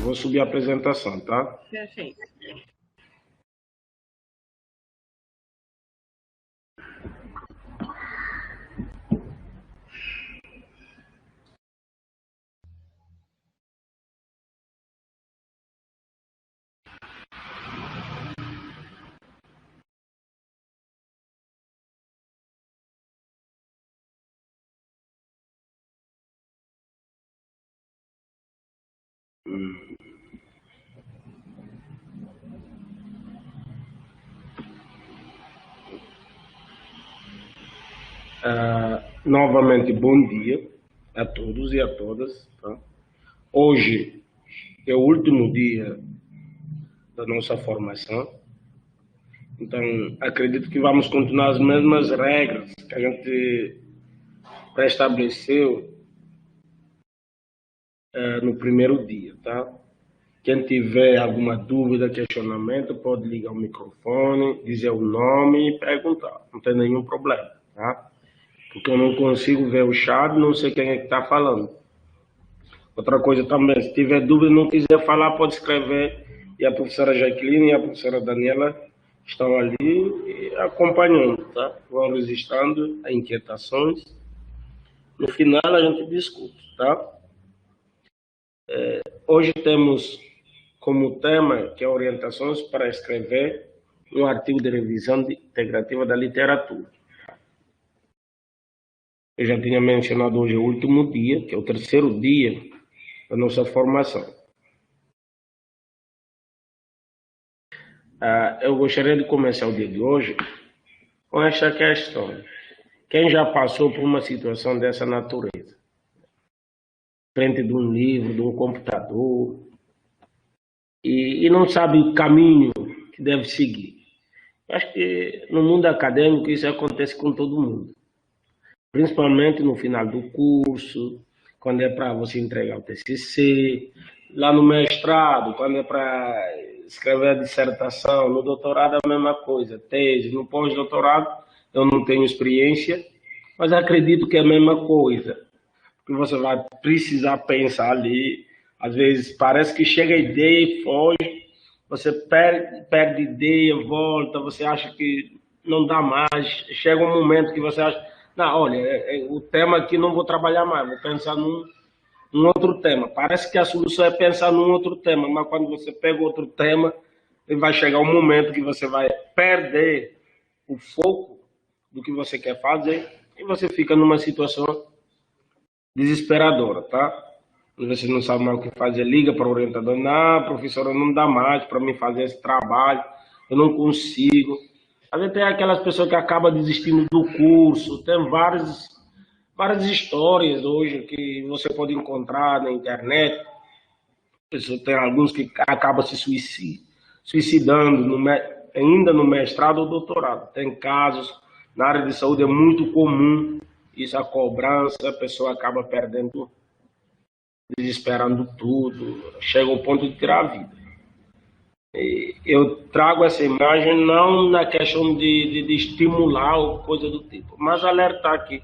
Vou subir a apresentação, tá? Perfeito. Novamente, bom dia a todos e a todas. Tá? Hoje é o último dia da nossa formação, então acredito que vamos continuar as mesmas regras que a gente pré-estabeleceu no primeiro dia. Tá? Quem tiver alguma dúvida, questionamento, pode ligar o microfone, dizer o nome e perguntar, não tem nenhum problema. Tá? Porque eu não consigo ver o chat, não sei quem é que está falando. Outra coisa também, se tiver dúvida e não quiser falar, pode escrever. E a professora Jaqueline e a professora Daniela estão ali acompanhando, tá? Vão registrando as inquietações. No final a gente discute, tá? Hoje temos como tema que é orientações para escrever um artigo de revisão integrativa da literatura. Eu já tinha mencionado hoje o último dia, que é o terceiro dia da nossa formação. Eu gostaria de começar o dia de hoje com esta questão. Quem já passou por uma situação dessa natureza? Frente de um livro, de um computador, e não sabe o caminho que deve seguir. Eu acho que no mundo acadêmico isso acontece com todo mundo. Principalmente no final do curso, quando é para você entregar o TCC, lá no mestrado, quando é para escrever a dissertação, no doutorado é a mesma coisa, tese, no pós-doutorado eu não tenho experiência, mas acredito que é a mesma coisa, porque você vai precisar pensar ali, às vezes parece que chega a ideia e foge, você perde ideia, volta, você acha que não dá mais, chega um momento que você acha, não, olha, o tema aqui não vou trabalhar mais, vou pensar num outro tema. Parece que a solução é pensar num outro tema, mas quando você pega outro tema, vai chegar um momento que você vai perder o foco do que você quer fazer e você fica numa situação desesperadora, tá? Você não sabe mais o que fazer, liga para o orientador, não, professora, não dá mais para mim fazer esse trabalho, eu não consigo. Às vezes tem aquelas pessoas que acabam desistindo do curso, tem várias histórias hoje que você pode encontrar na internet. Tem alguns que acabam se suicidando ainda no mestrado ou doutorado. Tem casos, na área de saúde é muito comum isso, a cobrança, a pessoa acaba perdendo, desesperando tudo, chega ao ponto de tirar a vida. Eu trago essa imagem não na questão de estimular ou coisa do tipo, mas alertar que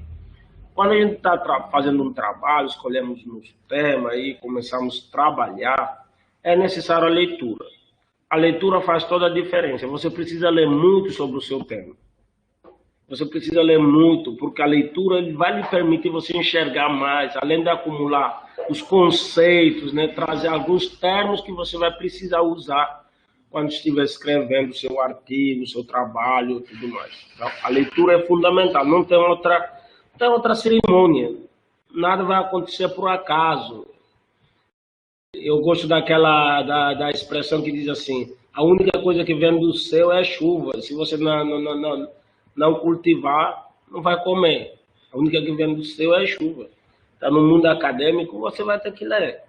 quando a gente está fazendo um trabalho, escolhemos um tema e começamos a trabalhar, é necessária a leitura. A leitura faz toda a diferença. Você precisa ler muito sobre o seu tema. Você precisa ler muito, porque a leitura vai lhe permitir você enxergar mais, além de acumular os conceitos, né, trazer alguns termos que você vai precisar usar quando estiver escrevendo o seu artigo, o seu trabalho e tudo mais. Então, a leitura é fundamental, não tem outra cerimônia. Nada vai acontecer por acaso. Eu gosto da expressão que diz assim, a única coisa que vem do céu é chuva. Se você não cultivar, não vai comer. A única que vem do céu é chuva. Então, no mundo acadêmico, você vai ter que ler.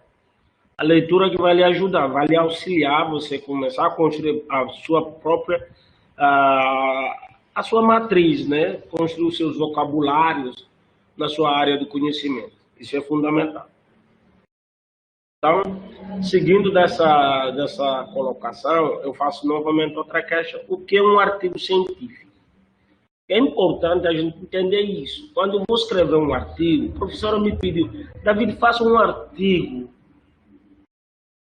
A leitura que vai lhe ajudar, vai lhe auxiliar você começar a construir a sua própria, a sua matriz, né? Construir os seus vocabulários na sua área de conhecimento. Isso é fundamental. Então, seguindo dessa colocação, eu faço novamente outra questão. O que é um artigo científico? É importante a gente entender isso. Quando eu vou escrever um artigo, a professora me pediu, David, faça um artigo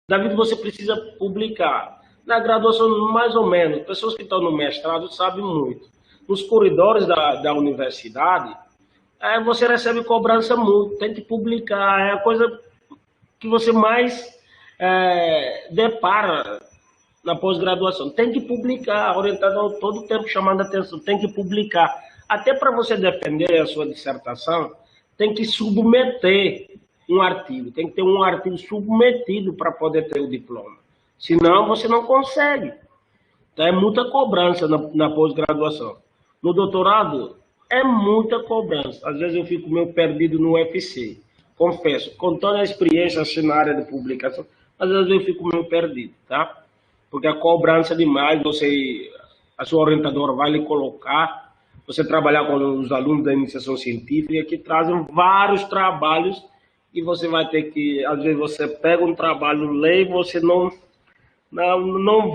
David, você precisa publicar. Na graduação, mais ou menos, pessoas que estão no mestrado sabem muito. Nos corredores da universidade, você recebe cobrança muito, tem que publicar, é a coisa que você mais depara na pós-graduação. Tem que publicar, orientador todo o tempo chamando a atenção, tem que publicar. Até para você defender a sua dissertação, tem que submeter um artigo, tem que ter um artigo submetido para poder ter o diploma. Senão, você não consegue. Então, é muita cobrança na pós-graduação. No doutorado, é muita cobrança. Às vezes eu fico meio perdido no UFC. Confesso, com toda a experiência assim, na área de publicação, às vezes eu fico meio perdido, tá? Porque a cobrança demais, a sua orientadora vai lhe colocar, você trabalhar com os alunos da iniciação científica que trazem vários trabalhos e você vai ter que, às vezes você pega um trabalho, lê e você não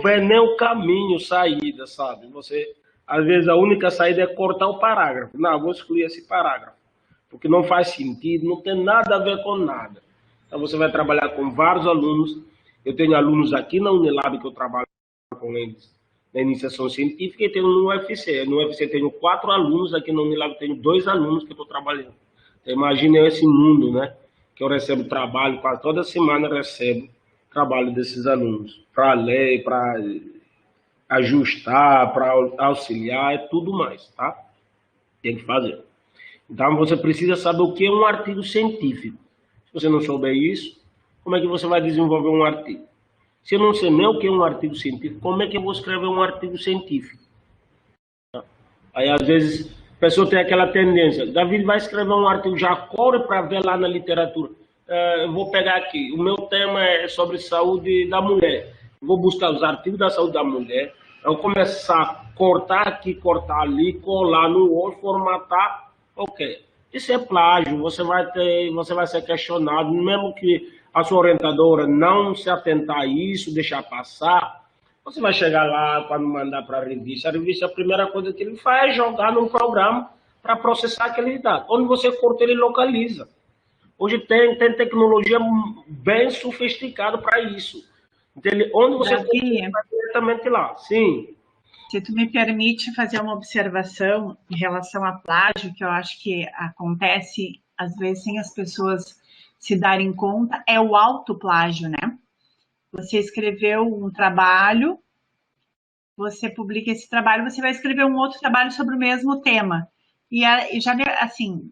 vê nem o caminho, saída, sabe? Você, às vezes a única saída é cortar o parágrafo. Não, vou excluir esse parágrafo, porque não faz sentido, não tem nada a ver com nada. Então você vai trabalhar com vários alunos. Eu tenho alunos aqui na Unilab que eu trabalho com eles na iniciação científica e tenho no UFC. No UFC tenho 4 alunos, aqui na Unilab tenho 2 alunos que eu estou trabalhando. Então imagina esse mundo, né? Que eu recebo trabalho, quase toda semana eu recebo trabalho desses alunos, para ler, para ajustar, para auxiliar e tudo mais, tá? Tem que fazer. Então você precisa saber o que é um artigo científico. Se você não souber isso, como é que você vai desenvolver um artigo? Se eu não sei nem o que é um artigo científico, como é que eu vou escrever um artigo científico? Aí, às vezes, a pessoa tem aquela tendência, David vai escrever um artigo, já corre para ver lá na literatura. Eu vou pegar aqui, o meu tema é sobre saúde da mulher. Eu vou buscar os artigos da saúde da mulher, eu vou começar a cortar aqui, cortar ali, colar no outro, formatar, ok. Isso é plágio, você vai ser questionado, mesmo que a sua orientadora não se atentar a isso, deixar passar, você vai chegar lá quando mandar para a revista, a primeira coisa que ele faz é jogar num programa para processar aquele dado. Onde você corta, ele localiza. Hoje tem tecnologia bem sofisticada para isso. Então, onde você corta, diretamente lá. Sim. Se tu me permite fazer uma observação em relação a plágio, que eu acho que acontece, às vezes, sem as pessoas se darem conta, é o autoplágio, né? Você escreveu um trabalho, você publica esse trabalho, você vai escrever um outro trabalho sobre o mesmo tema. E já, assim,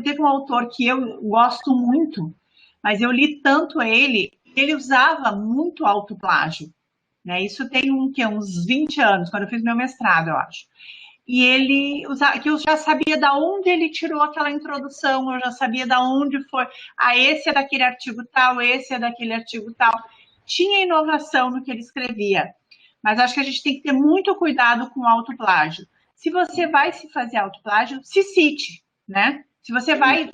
teve um autor que eu gosto muito, mas eu li tanto ele usava muito autoplágio. Né? Isso tem uns 20 anos, quando eu fiz meu mestrado, eu acho. E ele usava, que eu já sabia de onde ele tirou aquela introdução, eu já sabia de onde foi. Esse é daquele artigo tal, esse é daquele artigo tal. Tinha inovação no que ele escrevia. Mas acho que a gente tem que ter muito cuidado com o autoplágio. Se você vai se fazer autoplágio, se cite, né? Se você vai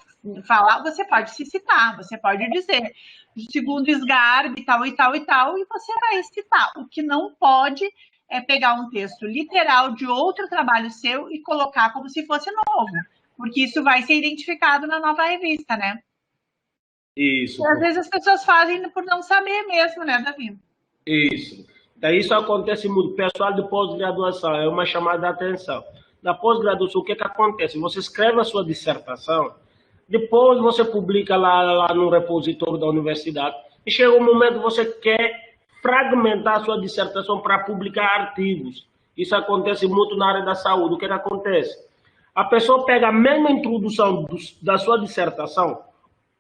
falar, você pode se citar, você pode dizer, segundo Sgarbi, tal e tal e tal, e você vai citar. O que não pode é pegar um texto literal de outro trabalho seu e colocar como se fosse novo, porque isso vai ser identificado na nova revista, né? Isso. E às vezes as pessoas fazem por não saber mesmo, né, Davi? Isso. Daí isso acontece muito. Pessoal de pós-graduação, é uma chamada de atenção. Na pós-graduação, o que acontece? Você escreve a sua dissertação, depois você publica lá no repositório da universidade, e chega um momento que você quer fragmentar a sua dissertação para publicar artigos. Isso acontece muito na área da saúde. O que acontece? A pessoa pega a mesma introdução da sua dissertação,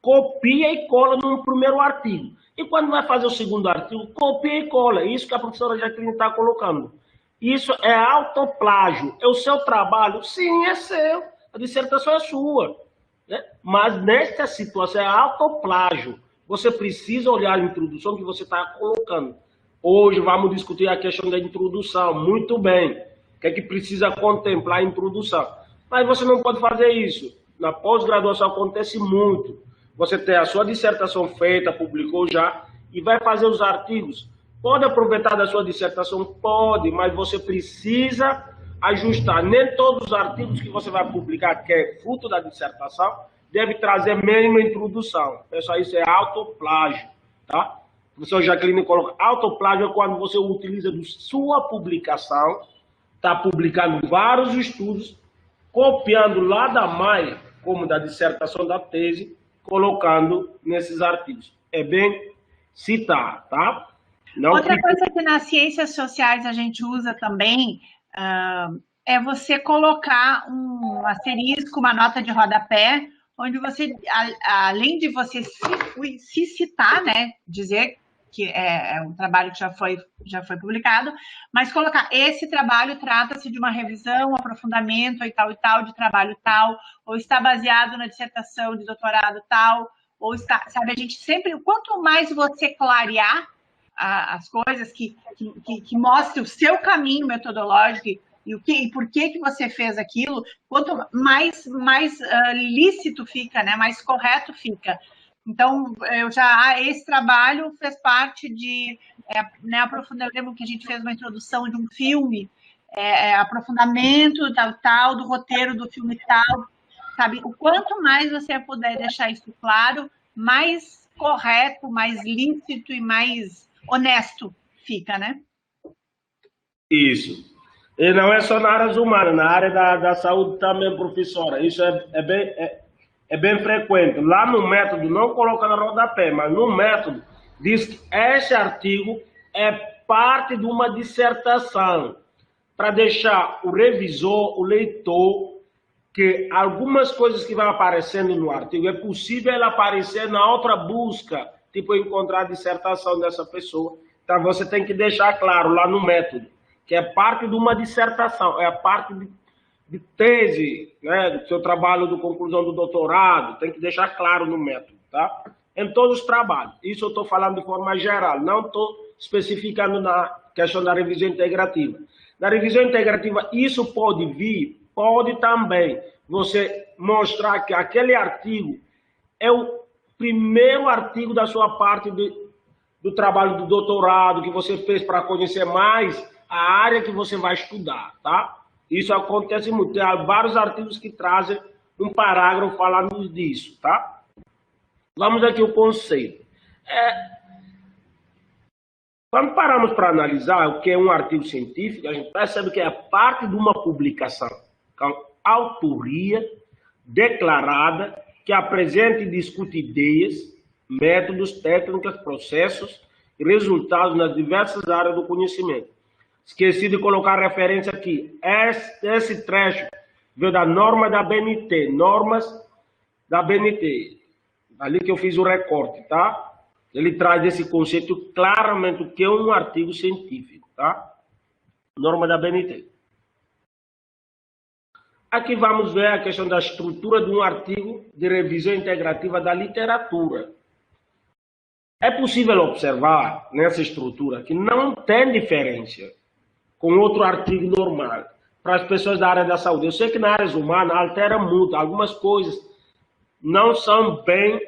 copia e cola no primeiro artigo. E quando vai fazer o segundo artigo, copia e cola. Isso que a professora Jacqueline está colocando. Isso é autoplágio. É o seu trabalho? Sim, é seu. A dissertação é sua. Né? Mas nesta situação é autoplágio. Você precisa olhar a introdução que você está colocando. Hoje vamos discutir a questão da introdução. Muito bem. O que é que precisa contemplar a introdução? Mas você não pode fazer isso. Na pós-graduação acontece muito. Você tem a sua dissertação feita, publicou já, e vai fazer os artigos. Pode aproveitar da sua dissertação? Pode, mas você precisa ajustar. Nem todos os artigos que você vai publicar, que é fruto da dissertação, deve trazer mesmo introdução. Pessoal, isso é autoplágio, tá? A professora Jaqueline coloca, autoplágio é quando você utiliza de sua publicação, está publicando vários estudos, copiando lá da mãe, como da dissertação da tese, colocando nesses artigos. É bem citar, tá? Não Outra fica... coisa que nas ciências sociais a gente usa também é você colocar um asterisco, uma nota de rodapé, onde você, além de você se citar, né, dizer que é um trabalho que já foi publicado, mas colocar esse trabalho trata-se de uma revisão, um aprofundamento e tal, de trabalho tal, ou está baseado na dissertação de doutorado tal, ou está, sabe, a gente sempre, quanto mais você clarear as coisas que mostre o seu caminho metodológico e por que você fez aquilo, quanto mais lícito fica, né, mais correto fica. Então, esse trabalho fez parte de né, aprofundamento. Eu lembro que a gente fez uma introdução de um filme, aprofundamento tal, do roteiro do filme tal, sabe? O quanto mais você puder deixar isso claro, mais correto, mais lícito e mais honesto fica, né? Isso. E não é só na área humana, na área da saúde também, professora. Isso é bem frequente. Lá no método, não coloca no rodapé, mas no método diz que esse artigo é parte de uma dissertação, para deixar o revisor, o leitor, que algumas coisas que vão aparecendo no artigo, é possível ela aparecer na outra busca, tipo encontrar a dissertação dessa pessoa. Então você tem que deixar claro lá no método, que é parte de uma dissertação, é parte de tese, né, do seu trabalho de conclusão do doutorado, tem que deixar claro no método, tá? Em todos os trabalhos. Isso eu estou falando de forma geral, não estou especificando na questão da revisão integrativa. Na revisão integrativa, isso pode vir, pode também você mostrar que aquele artigo é o primeiro artigo da sua parte do trabalho do doutorado, que você fez para conhecer mais a área que você vai estudar, tá? Isso acontece muito. Tem vários artigos que trazem um parágrafo falando disso, tá? Vamos aqui o conceito. Quando paramos para analisar o que é um artigo científico, a gente percebe que é parte de uma publicação com autoria declarada que apresenta e discute ideias, métodos, técnicas, processos e resultados nas diversas áreas do conhecimento. Esqueci de colocar referência aqui. Esse trecho veio da norma da BNT, normas da BNT. Ali que eu fiz o recorte, tá? Ele traz esse conceito claramente, o que é um artigo científico, tá? Norma da BNT. Aqui vamos ver a questão da estrutura de um artigo de revisão integrativa da literatura. É possível observar nessa estrutura que não tem diferença com outro artigo normal para as pessoas da área da saúde. Eu sei que na área humana altera muito, algumas coisas não são bem,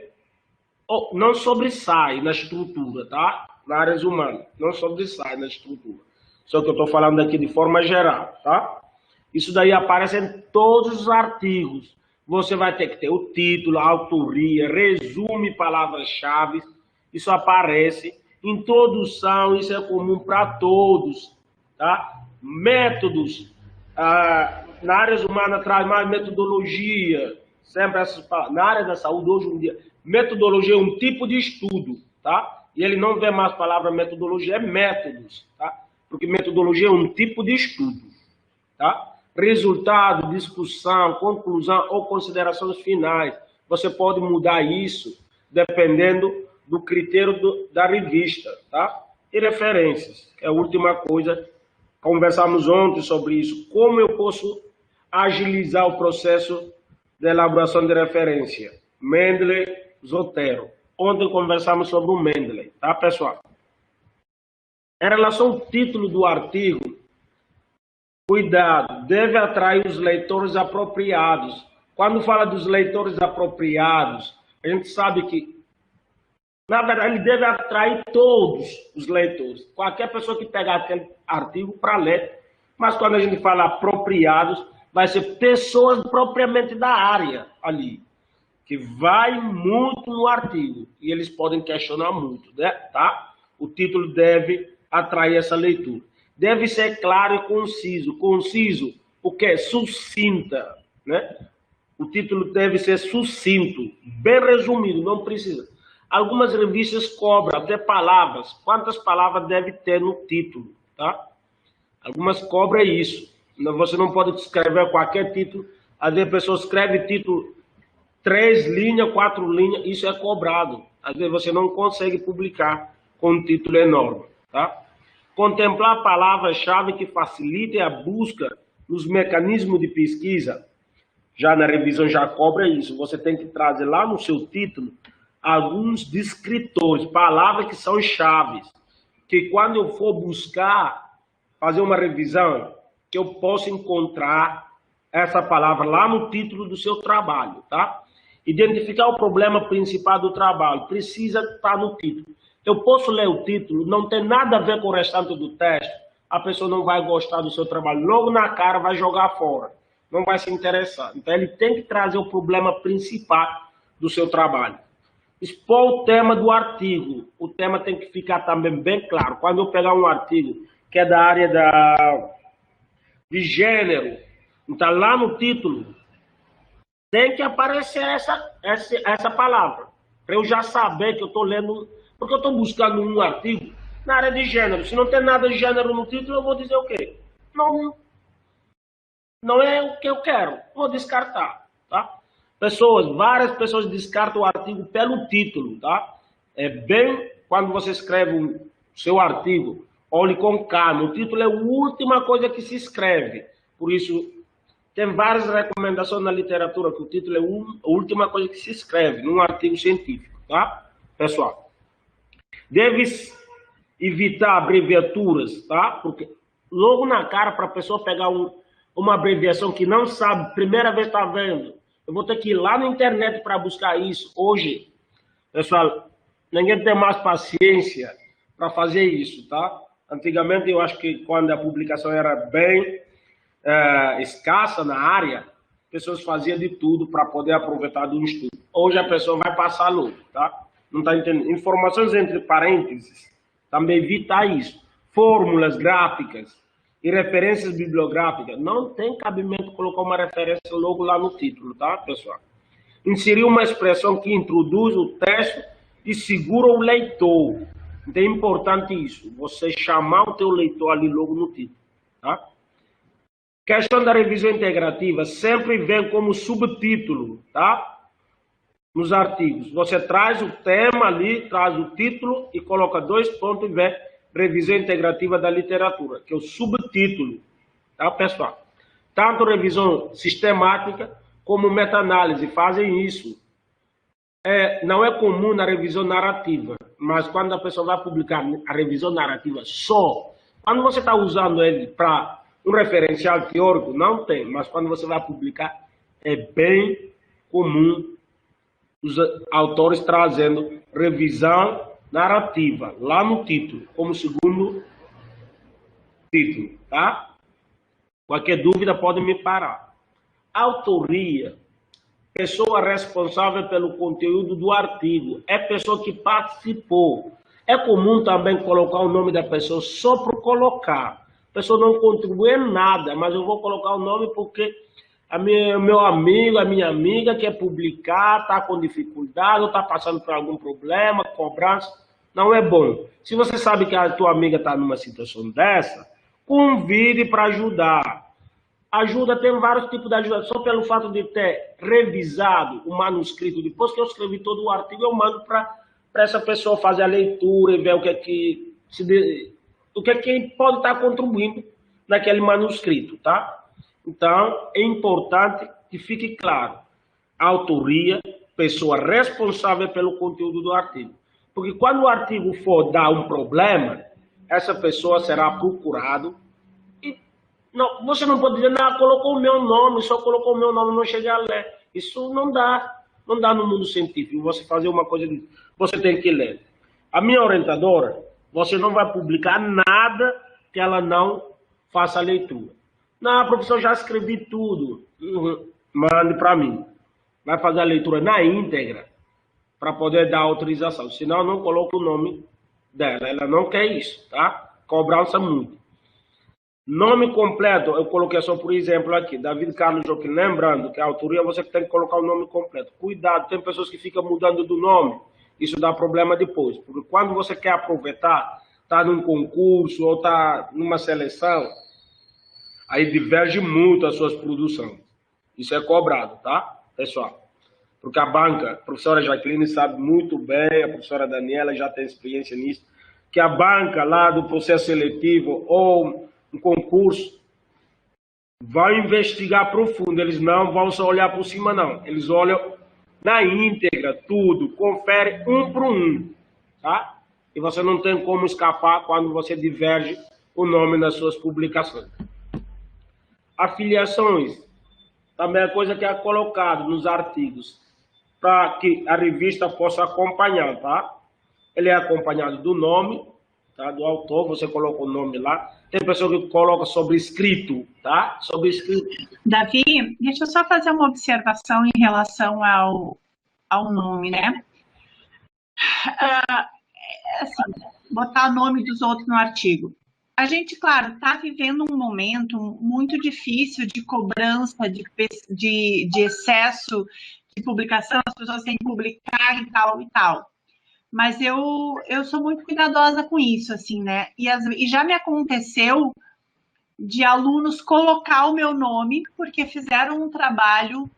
não sobressaem na estrutura, tá? Na área humana, não sobressaem na estrutura. Só que eu estou falando aqui de forma geral, tá? Isso daí aparece em todos os artigos. Você vai ter que ter o título, a autoria, resume palavras-chave. Isso aparece. Introdução, isso é comum para todos. Tá? Métodos. Na área humana traz mais metodologia. Sempre essas palavras. Na área da saúde, hoje em dia, metodologia é um tipo de estudo. Tá? E ele não vê mais a palavra metodologia, é métodos. Tá? Porque metodologia é um tipo de estudo. Tá? Resultado, discussão, conclusão ou considerações finais. Você pode mudar isso dependendo do critério da revista, tá? E referências, que é a última coisa. Conversamos ontem sobre isso. Como eu posso agilizar o processo de elaboração de referência? Mendeley, Zotero. Ontem conversamos sobre o Mendeley, tá, pessoal? Em relação ao título do artigo, cuidado, deve atrair os leitores apropriados. Quando fala dos leitores apropriados, a gente sabe que, na verdade, ele deve atrair todos os leitores. Qualquer pessoa que pegar aquele artigo para ler. Mas quando a gente fala apropriados, vai ser pessoas propriamente da área ali, que vai muito no artigo. E eles podem questionar muito, né? Tá? O título deve atrair essa leitura. Deve ser claro e conciso. Conciso, o que é sucinta, né? O título deve ser sucinto, bem resumido, não precisa. Algumas revistas cobram até palavras. Quantas palavras deve ter no título, tá? Algumas cobram isso. Você não pode escrever qualquer título. Às vezes a pessoa escreve título 3 linhas, 4 linhas, isso é cobrado. Às vezes você não consegue publicar com um título enorme, tá? Contemplar palavras-chave que facilitem a busca nos mecanismos de pesquisa. Já na revisão já cobra isso. Você tem que trazer lá no seu título alguns descritores, palavras que são chaves, que quando eu for buscar fazer uma revisão, que eu possa encontrar essa palavra lá no título do seu trabalho, tá? Identificar o problema principal do trabalho, precisa estar no título. Eu posso ler o título, não tem nada a ver com o restante do texto, a pessoa não vai gostar do seu trabalho, logo na cara vai jogar fora, não vai se interessar. Então ele tem que trazer o problema principal do seu trabalho. Expor o tema do artigo, o tema tem que ficar também bem claro. Quando eu pegar um artigo que é da área de gênero, então lá no título tem que aparecer essa palavra, para eu já saber que eu estou lendo, porque eu estou buscando um artigo na área de gênero. Se não tem nada de gênero no título, eu vou dizer o quê? Não é o que eu quero, vou descartar, tá? Várias pessoas descartam o artigo pelo título, tá? É bem, quando você escreve o seu artigo, olhe com calma, o título é a última coisa que se escreve, por isso tem várias recomendações na literatura que o título é a última coisa que se escreve num artigo científico, tá? Pessoal, deve evitar abreviaturas, tá? Porque logo na cara, para a pessoa pegar uma abreviação que não sabe, primeira vez está vendo, eu vou ter que ir lá na internet para buscar isso. Hoje, pessoal, ninguém tem mais paciência para fazer isso, tá? Antigamente, eu acho que quando a publicação era bem escassa na área, pessoas faziam de tudo para poder aproveitar do estudo. Hoje a pessoa vai passar logo, tá? Não está entendendo? Informações entre parênteses, também evitar isso. Fórmulas gráficas e referências bibliográficas, não tem cabimento colocar uma referência logo lá no título, tá, pessoal? Inserir uma expressão que introduz o texto e segura o leitor. Então é importante isso, você chamar o teu leitor ali logo no título, tá? Questão da revisão integrativa sempre vem como subtítulo, tá? Nos artigos. Você traz o tema ali, traz o título e coloca 2 pontos e vê revisão integrativa da literatura, que é o subtítulo, tá, pessoal? Tanto revisão sistemática como meta-análise fazem isso. Não é comum na revisão narrativa, mas quando a pessoa vai publicar a revisão narrativa só, quando você está usando ele para um referencial teórico, não tem, mas quando você vai publicar, é bem comum os autores trazendo revisão narrativa, lá no título, como segundo título, tá? Qualquer dúvida pode me parar. Autoria, pessoa responsável pelo conteúdo do artigo, é pessoa que participou. É comum também colocar o nome da pessoa só por colocar. A pessoa não contribui em nada, mas eu vou colocar o nome porque meu amigo, a minha amiga quer publicar, está com dificuldade, está passando por algum problema, cobrança, não é bom. Se você sabe que a tua amiga está numa situação dessa, convide para ajudar. Ajuda, tem vários tipos de ajuda. Só pelo fato de ter revisado o manuscrito, depois que eu escrevi todo o artigo, eu mando para essa pessoa fazer a leitura e ver o que pode estar contribuindo naquele manuscrito, tá? Então, é importante que fique claro, a autoria, pessoa responsável pelo conteúdo do artigo. Porque quando o artigo for dar um problema, essa pessoa será procurada. E não, você não pode dizer, não, colocou o meu nome, só colocou o meu nome, não cheguei a ler. Isso não dá no mundo científico, você fazer uma coisa, você tem que ler. A minha orientadora, você não vai publicar nada que ela não faça a leitura. Não, professor, já escrevi tudo. Mande para mim. Vai fazer a leitura na íntegra para poder dar autorização. Senão, não coloca o nome dela. Ela não quer isso, tá? Cobrança muito. Nome completo, eu coloquei só por exemplo aqui, David Carlos Joaquim, lembrando que a autoria você tem que colocar o nome completo. Cuidado, tem pessoas que ficam mudando do nome, isso dá problema depois, porque quando você quer aproveitar, está num concurso ou está numa seleção, aí diverge muito as suas produções. Isso é cobrado, tá, pessoal? Porque a banca, a professora Jaqueline sabe muito bem, a professora Daniela já tem experiência nisso, que a banca lá do processo seletivo ou um concurso vai investigar profundo, eles não vão só olhar por cima não, eles olham na íntegra, tudo, confere um por um, tá? E você não tem como escapar quando você diverge o nome nas suas publicações. Afiliações, também é coisa que é colocado nos artigos, para que a revista possa acompanhar, tá? Ele é acompanhado do nome, tá? Do autor, você coloca o nome lá. Tem pessoa que coloca sobrescrito, tá? Sobrescrito. Davi, deixa eu só fazer uma observação em relação ao nome, né? Assim, botar o nome dos outros no artigo. A gente, claro, está vivendo um momento muito difícil de cobrança, de excesso de publicação, as pessoas têm que publicar e tal e tal. Mas eu sou muito cuidadosa com isso, assim, né? E já me aconteceu de alunos colocar o meu nome porque fizeram um trabalho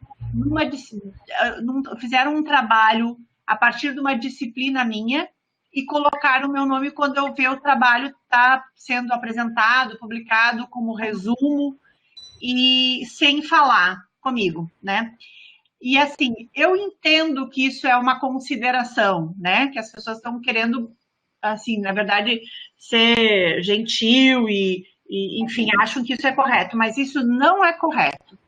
a partir de uma disciplina minha e colocaram o meu nome quando eu ver o trabalho está sendo apresentado, publicado como resumo e sem falar comigo, né? E assim, eu entendo que isso é uma consideração, né? Que as pessoas estão querendo, assim, na verdade, ser gentil e, enfim, acham que isso é correto, mas isso não é correto.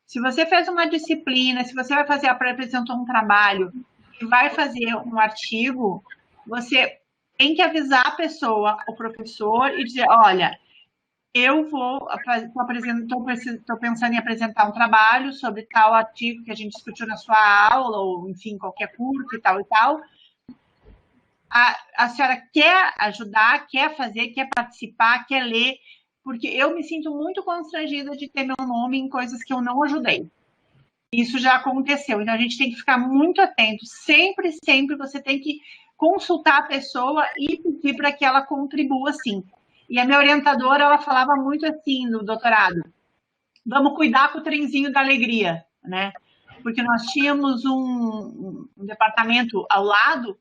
Se você fez uma disciplina, se você vai fazer, apresentar um trabalho e vai fazer um artigo, você tem que avisar a pessoa, o professor, e dizer, olha, eu estou pensando em apresentar um trabalho sobre tal artigo que a gente discutiu na sua aula, ou, enfim, qualquer curso e tal e tal. A senhora quer ajudar, quer fazer, quer participar, quer ler, porque eu me sinto muito constrangida de ter meu nome em coisas que eu não ajudei. Isso já aconteceu, então a gente tem que ficar muito atento. Sempre, sempre você tem que consultar a pessoa e pedir para que ela contribua, sim. E a minha orientadora, ela falava muito assim no doutorado, vamos cuidar com o trenzinho da alegria, né? Porque nós tínhamos um departamento ao lado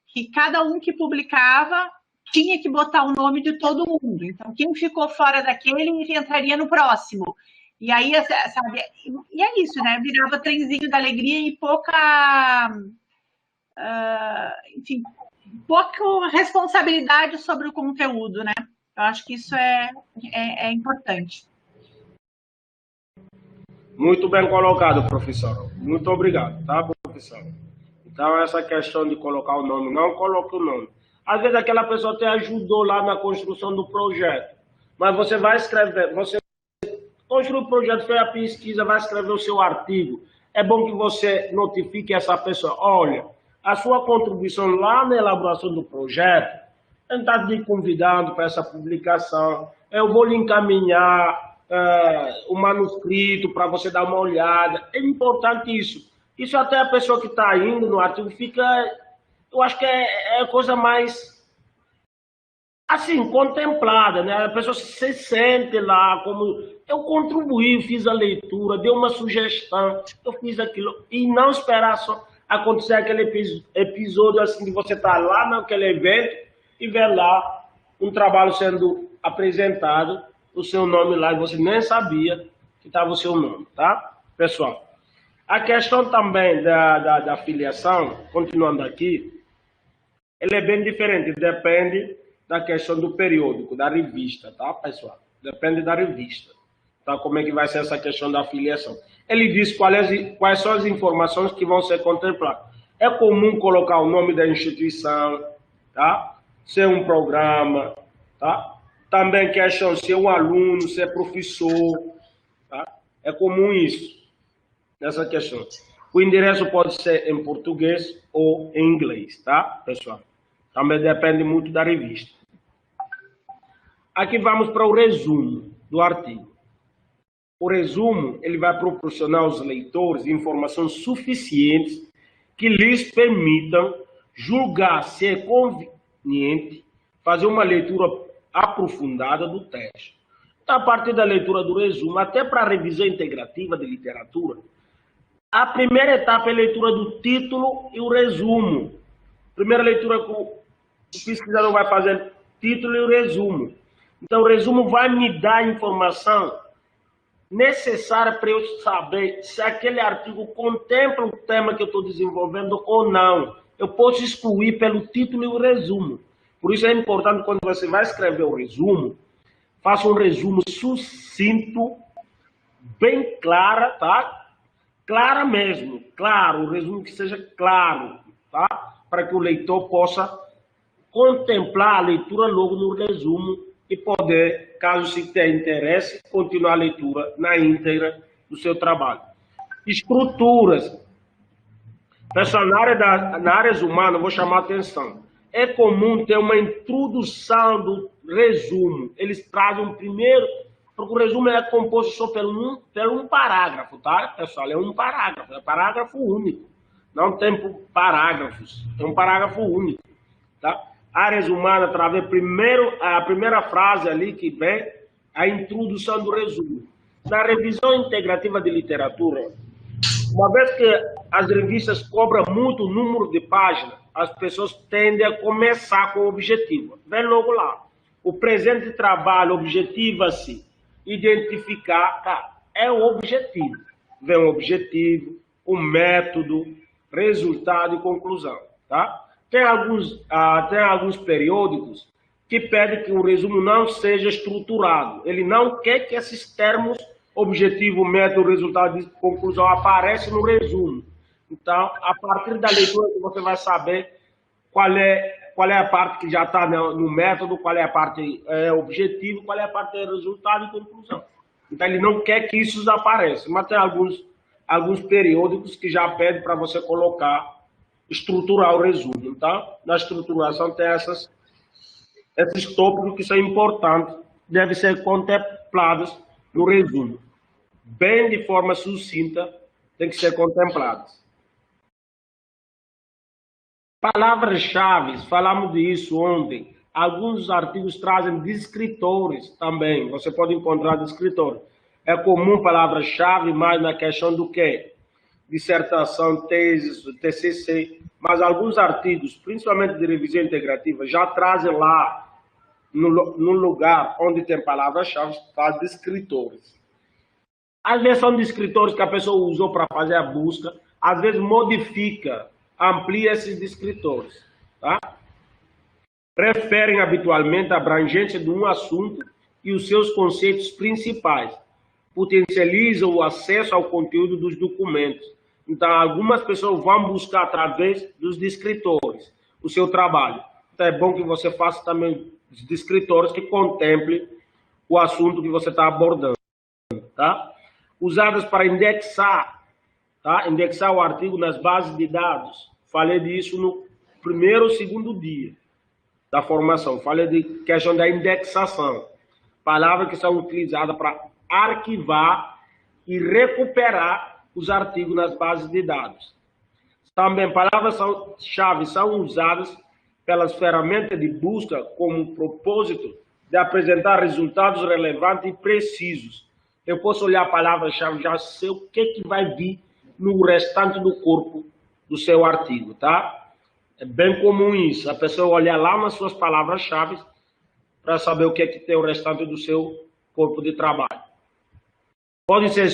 que cada um que publicava tinha que botar o nome de todo mundo. Então, quem ficou fora daquele entraria no próximo. E aí, sabe, e é isso, né? Virava trenzinho da alegria e enfim, pouca responsabilidade sobre o conteúdo, né? Eu acho que isso é importante. Muito bem colocado, professor. Muito obrigado, tá, professor? Então, essa questão de colocar o nome, não coloque o nome. Às vezes, aquela pessoa te ajudou lá na construção do projeto, mas você vai escrever, você construiu o projeto, fez a pesquisa, vai escrever o seu artigo. É bom que você notifique essa pessoa, olha, a sua contribuição lá na elaboração do projeto, ele está te convidando para essa publicação, eu vou lhe encaminhar o manuscrito para você dar uma olhada. É importante isso. Isso até a pessoa que está indo no artigo fica, eu acho que é a coisa mais, assim, contemplada, né? A pessoa se sente lá como, eu contribuí, fiz a leitura, dei uma sugestão, eu fiz aquilo, e não esperar só acontecer aquele episódio assim, de você estar lá naquele evento e ver lá um trabalho sendo apresentado, o seu nome lá, e você nem sabia que estava o seu nome, tá? Pessoal, a questão também da filiação, continuando aqui, ela é bem diferente, depende da questão do periódico, da revista, tá, pessoal? Depende da revista, tá? Como é que vai ser essa questão da filiação. Ele diz quais são as informações que vão ser contempladas. É comum colocar o nome da instituição, tá? Ser um programa, tá? Também questão ser um aluno, ser professor, tá? É comum isso, nessa questão. O endereço pode ser em português ou em inglês, tá, pessoal? Também depende muito da revista. Aqui vamos para o resumo do artigo. O resumo ele vai proporcionar aos leitores informações suficientes que lhes permitam julgar se é conveniente fazer uma leitura aprofundada do texto. Então, a partir da leitura do resumo, até para a revisão integrativa de literatura, a primeira etapa é a leitura do título e o resumo. Primeira leitura que o pesquisador vai fazer, título e o resumo. Então, o resumo vai me dar a informação necessária para eu saber se aquele artigo contempla o tema que eu estou desenvolvendo ou não. Eu posso excluir pelo título e o resumo. Por isso é importante, quando você vai escrever o resumo, faça um resumo sucinto, bem clara, tá? Clara mesmo, claro, um resumo que seja claro, tá? Para que o leitor possa contemplar a leitura logo no resumo e poder, caso se tenha interesse, continuar a leitura na íntegra do seu trabalho. Estruturas. Pessoal, na área humana, vou chamar a atenção. É comum ter uma introdução do resumo. Eles trazem um primeiro, porque o resumo é composto só pelo um parágrafo, tá, pessoal? É um parágrafo, é parágrafo único. Não tem parágrafos, é um parágrafo único, tá? Áreas humanas, através primeiro, a primeira frase ali que vem, a introdução do resumo. Na revisão integrativa de literatura, uma vez que as revistas cobram muito o número de páginas, as pessoas tendem a começar com o objetivo. Vem logo lá. O presente trabalho objetiva-se identificar, tá, é o objetivo. Vem o objetivo, o método, resultado e conclusão, tá? Tem alguns periódicos que pedem que o resumo não seja estruturado. Ele não quer que esses termos, objetivo, método, resultado e conclusão, apareçam no resumo. Então, a partir da leitura, você vai saber qual é a parte que já está no método, qual é a parte objetivo, qual é a parte resultado e conclusão. Então, ele não quer que isso apareça. Mas tem alguns periódicos que já pedem para você estruturar o resumo. Então, na estruturação tem esses tópicos que são importantes, devem ser contemplados no resumo. Bem de forma sucinta, tem que ser contemplados. Palavras-chave, falamos disso ontem. Alguns artigos trazem descritores também. Você pode encontrar descritores. É comum palavra-chave, mais na questão do quê? Dissertação, tese, TCC. Mas alguns artigos, principalmente de revisão integrativa, já trazem lá, no lugar onde tem palavras-chave, faz descritores. Às vezes são descritores que a pessoa usou para fazer a busca, às vezes modifica, amplia esses descritores, tá? Referem habitualmente a abrangência de um assunto e os seus conceitos principais. Potencializam o acesso ao conteúdo dos documentos. Então, algumas pessoas vão buscar através dos descritores o seu trabalho. Então, é bom que você faça também os descritores que contemplem o assunto que você está abordando, tá? Usadas para indexar, tá? Indexar o artigo nas bases de dados. Falei disso no primeiro ou segundo dia da formação. Falei de questão da indexação. Palavras que são utilizadas para arquivar e recuperar os artigos nas bases de dados. Também palavras-chave são usadas pelas ferramentas de busca como propósito de apresentar resultados relevantes e precisos. Eu posso olhar a palavra-chave, já sei o que vai vir no restante do corpo do seu artigo, tá? É bem comum isso, a pessoa olhar lá nas suas palavras-chave para saber o que tem o restante do seu corpo de trabalho. Podem ser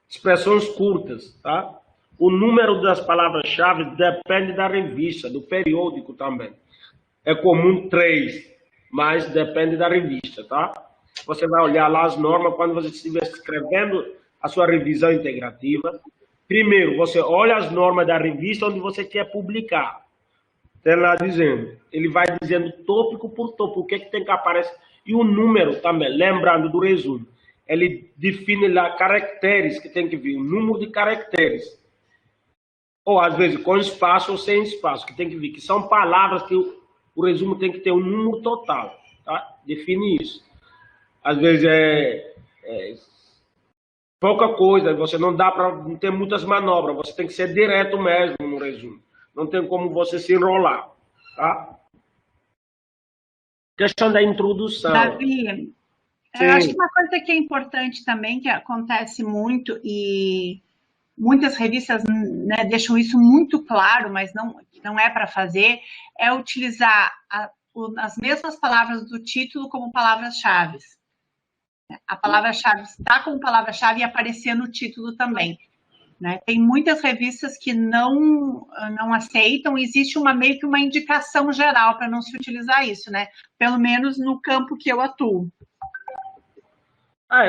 expressões curtas, tá? O número das palavras-chave depende da revista, do periódico também. É comum 3, mas depende da revista, tá? Você vai olhar lá as normas quando você estiver escrevendo a sua revisão integrativa. Primeiro, você olha as normas da revista onde você quer publicar. Tem lá dizendo, ele vai dizendo tópico por tópico, o que tem que aparecer. E o número também, lembrando do resumo. Ele define lá caracteres que tem que vir, o número de caracteres. ou às vezes com espaço ou sem espaço, que tem que ver, que são palavras que o resumo tem que ter um número total, tá? Define isso. Às vezes é pouca coisa, você não dá para ter muitas manobras, você tem que ser direto mesmo no resumo. Não tem como você se enrolar, tá? Questão da introdução. Davi, eu acho que uma coisa que é importante também, que acontece muito e muitas revistas, né, deixam isso muito claro, mas não é para fazer, é utilizar as mesmas palavras do título como palavras-chave. A palavra-chave está como palavra-chave e aparecer no título também. Né? Tem muitas revistas que não aceitam, existe meio que uma indicação geral para não se utilizar isso, né? Pelo menos no campo que eu atuo.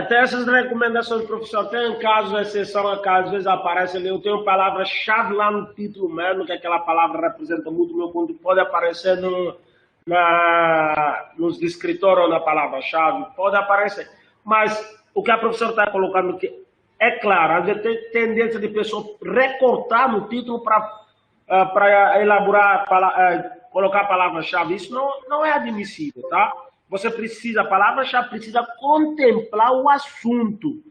Tem essas recomendações profissionais, tem casos, exceção, que às vezes aparece ali, eu tenho palavra-chave lá no título mesmo, que aquela palavra representa muito o meu ponto, pode aparecer nos escritórios na palavra-chave, pode aparecer. Mas o que a professora está colocando aqui, é claro, às vezes tem tendência de pessoa recortar no título para elaborar, colocar a palavra-chave. Isso não é admissível, tá? Você precisa, a palavra-chave precisa contemplar o assunto.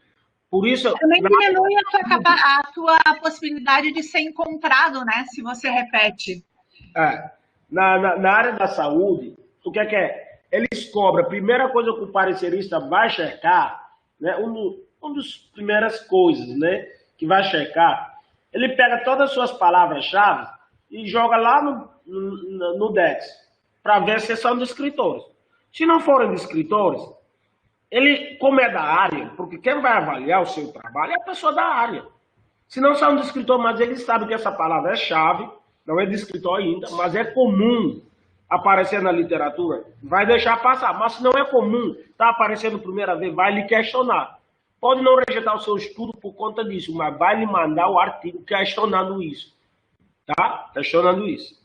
Por isso... Também diminui a tua possibilidade de ser encontrado, né? Se você repete. Na área da saúde, o que é? Eles cobram, a primeira coisa que o parecerista vai checar, né? Uma das primeiras coisas, né? Que vai checar, ele pega todas as suas palavras-chave e joga lá no DEX, para ver se são de escritores. Se não forem de escritores, ele, como é da área, porque quem vai avaliar o seu trabalho é a pessoa da área. Se não são de escritor, mas ele sabe que essa palavra é chave, não é de escritor ainda, mas é comum aparecer na literatura, vai deixar passar. Mas se não é comum, está aparecendo primeira vez, vai lhe questionar. Pode não rejeitar o seu estudo por conta disso, mas vai lhe mandar o artigo questionando isso. Tá? Questionando isso.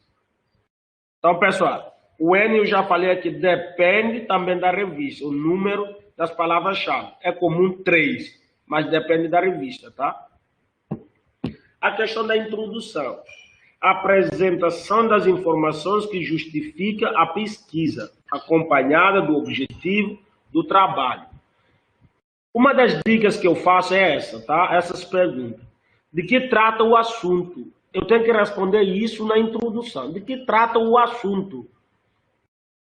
Então, pessoal, o N eu já falei aqui, depende também da revista, o número das palavras-chave. É comum 3, mas depende da revista, tá? A questão da introdução. Apresentação das informações que justifica a pesquisa, acompanhada do objetivo do trabalho. Uma das dicas que eu faço é essa, tá? Essas perguntas. De que trata o assunto? Eu tenho que responder isso na introdução. De que trata o assunto?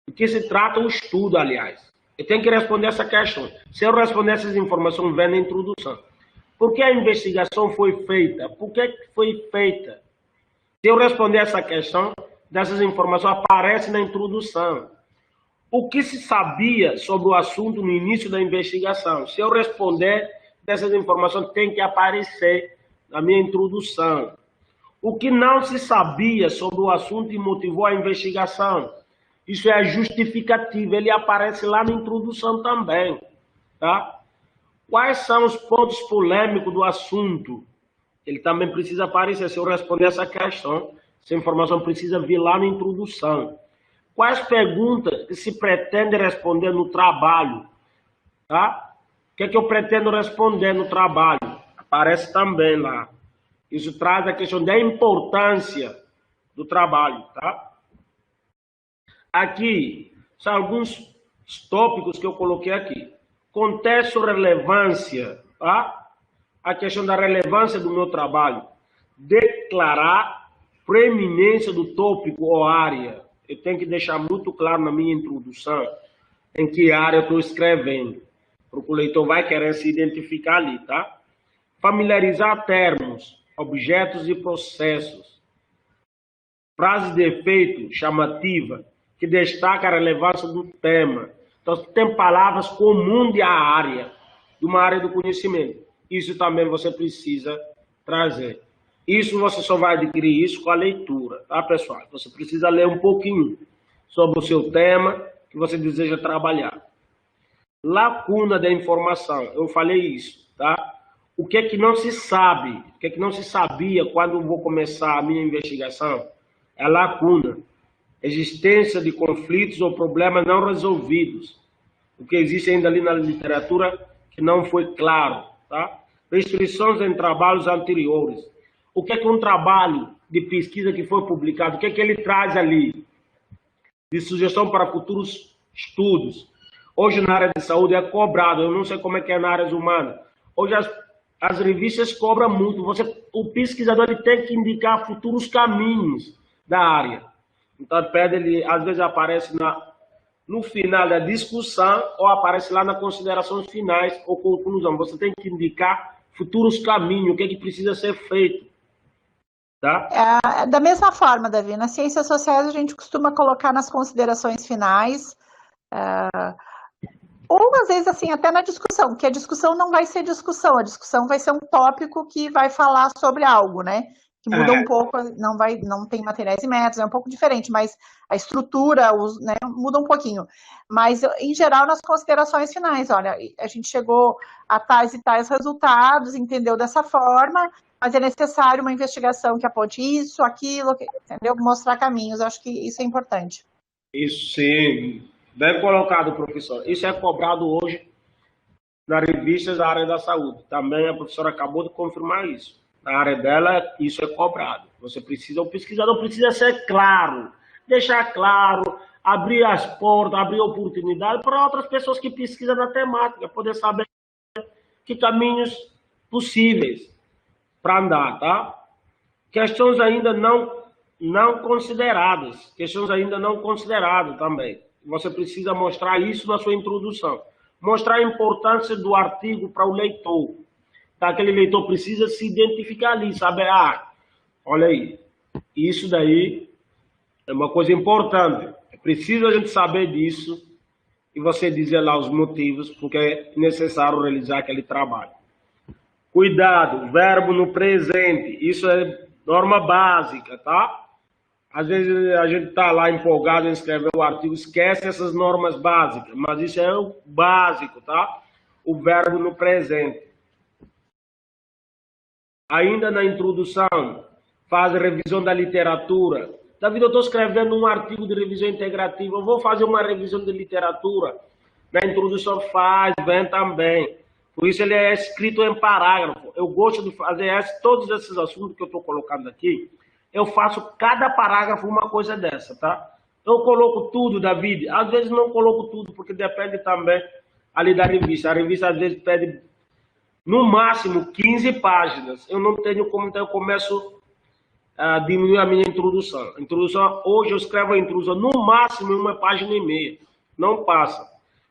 De que se trata o estudo, aliás? Eu tenho que responder essa questão. Se eu responder essas informações, vem na introdução. Por que a investigação foi feita? Por que foi feita? Se eu responder essa questão, dessas informações aparecem na introdução. O que se sabia sobre o assunto no início da investigação? Se eu responder, dessas informações tem que aparecer na minha introdução. O que não se sabia sobre o assunto e motivou a investigação? Isso é justificativo, ele aparece lá na introdução também, tá? Quais são os pontos polêmicos do assunto? Ele também precisa aparecer. Se eu responder essa questão, essa informação precisa vir lá na introdução. Quais perguntas que se pretende responder no trabalho? Tá? O que é que eu pretendo responder no trabalho? Aparece também lá. Isso traz a questão da importância do trabalho, tá? Aqui são alguns tópicos que eu coloquei aqui. Contexto, relevância, tá? A questão da relevância do meu trabalho. Declarar preeminência do tópico ou área. Eu tenho que deixar muito claro na minha introdução em que área eu estou escrevendo. Porque o leitor vai querer se identificar ali, tá? Familiarizar termos, objetos e processos. Frase de efeito chamativa, que destaca a relevância do tema. Então, tem palavras comuns de uma área do conhecimento. Isso também você precisa trazer. Isso você só vai adquirir isso com a leitura, tá, pessoal? Você precisa ler um pouquinho sobre o seu tema que você deseja trabalhar. Lacuna da informação, eu falei isso, tá? O que é que não se sabe, o que é que não se sabia quando eu vou começar a minha investigação? É lacuna. Existência de conflitos ou problemas não resolvidos. O que existe ainda ali na literatura que não foi claro, tá? Restrições em trabalhos anteriores. O que é um trabalho de pesquisa que foi publicado, o que é que ele traz ali de sugestão para futuros estudos. Hoje, na área de saúde, é cobrado. Eu não sei como é que é na área humana. Hoje, as revistas cobram muito. O pesquisador ele tem que indicar futuros caminhos da área. Então, ele às vezes aparece no final da discussão ou aparece lá nas considerações finais ou conclusão. Você tem que indicar futuros caminhos, o que é que precisa ser feito. Tá? Da mesma forma, Davi, nas ciências sociais a gente costuma colocar nas considerações finais, ou às vezes assim, até na discussão, porque a discussão não vai ser discussão, a discussão vai ser um tópico que vai falar sobre algo, né? Que muda um pouco, não tem materiais e métodos, é um pouco diferente, mas a estrutura, né, muda um pouquinho. Mas, em geral, nas considerações finais, olha, a gente chegou a tais e tais resultados, entendeu dessa forma, mas é necessário uma investigação que aponte isso, aquilo, entendeu? Mostrar caminhos, acho que isso é importante. Isso sim, bem colocado, professor. Isso é cobrado hoje nas revistas da área da saúde. Também a professora acabou de confirmar isso. Na área dela, isso é cobrado. O pesquisador precisa ser claro, deixar claro, abrir as portas, abrir oportunidade para outras pessoas que pesquisam na temática, poder saber que caminhos possíveis para andar, tá? Questões ainda não consideradas, também. Você precisa mostrar isso na sua introdução. Mostrar a importância do artigo para o leitor. Tá? Aquele leitor precisa se identificar ali, saber, olha aí, isso daí é uma coisa importante. É preciso a gente saber disso e você dizer lá os motivos porque é necessário realizar aquele trabalho. Cuidado, verbo no presente, isso é norma básica, tá? Às vezes a gente está lá empolgado em escrever o artigo, esquece essas normas básicas, mas isso é o básico, tá? O verbo no presente. Ainda na introdução, faz revisão da literatura. David, eu estou escrevendo um artigo de revisão integrativa, eu vou fazer uma revisão de literatura. Na introdução vem também. Por isso ele é escrito em parágrafo. Eu gosto de fazer todos esses assuntos que eu estou colocando aqui. Eu faço cada parágrafo uma coisa dessa, tá? Eu coloco tudo, David. Às vezes não coloco tudo, porque depende também ali da revista. A revista às vezes pede no máximo 15 páginas. Eu não tenho como, então eu começo a diminuir a minha introdução. Hoje eu escrevo a introdução no máximo em 1,5 páginas. Não passa.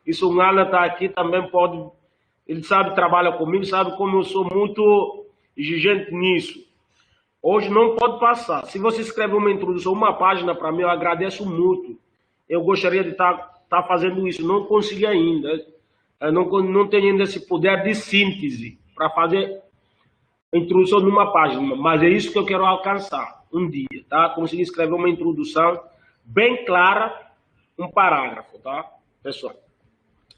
Isso o Alan está aqui também pode. Ele sabe, trabalha comigo, sabe como eu sou muito exigente nisso. Hoje não pode passar. Se você escreve uma introdução, 1 página para mim, eu agradeço muito. Eu gostaria de estar fazendo isso. Não consegui ainda. Eu não tenho ainda esse poder de síntese para fazer a introdução numa página. Mas é isso que eu quero alcançar um dia, tá? Conseguir escrever uma introdução bem clara, um parágrafo, tá, pessoal?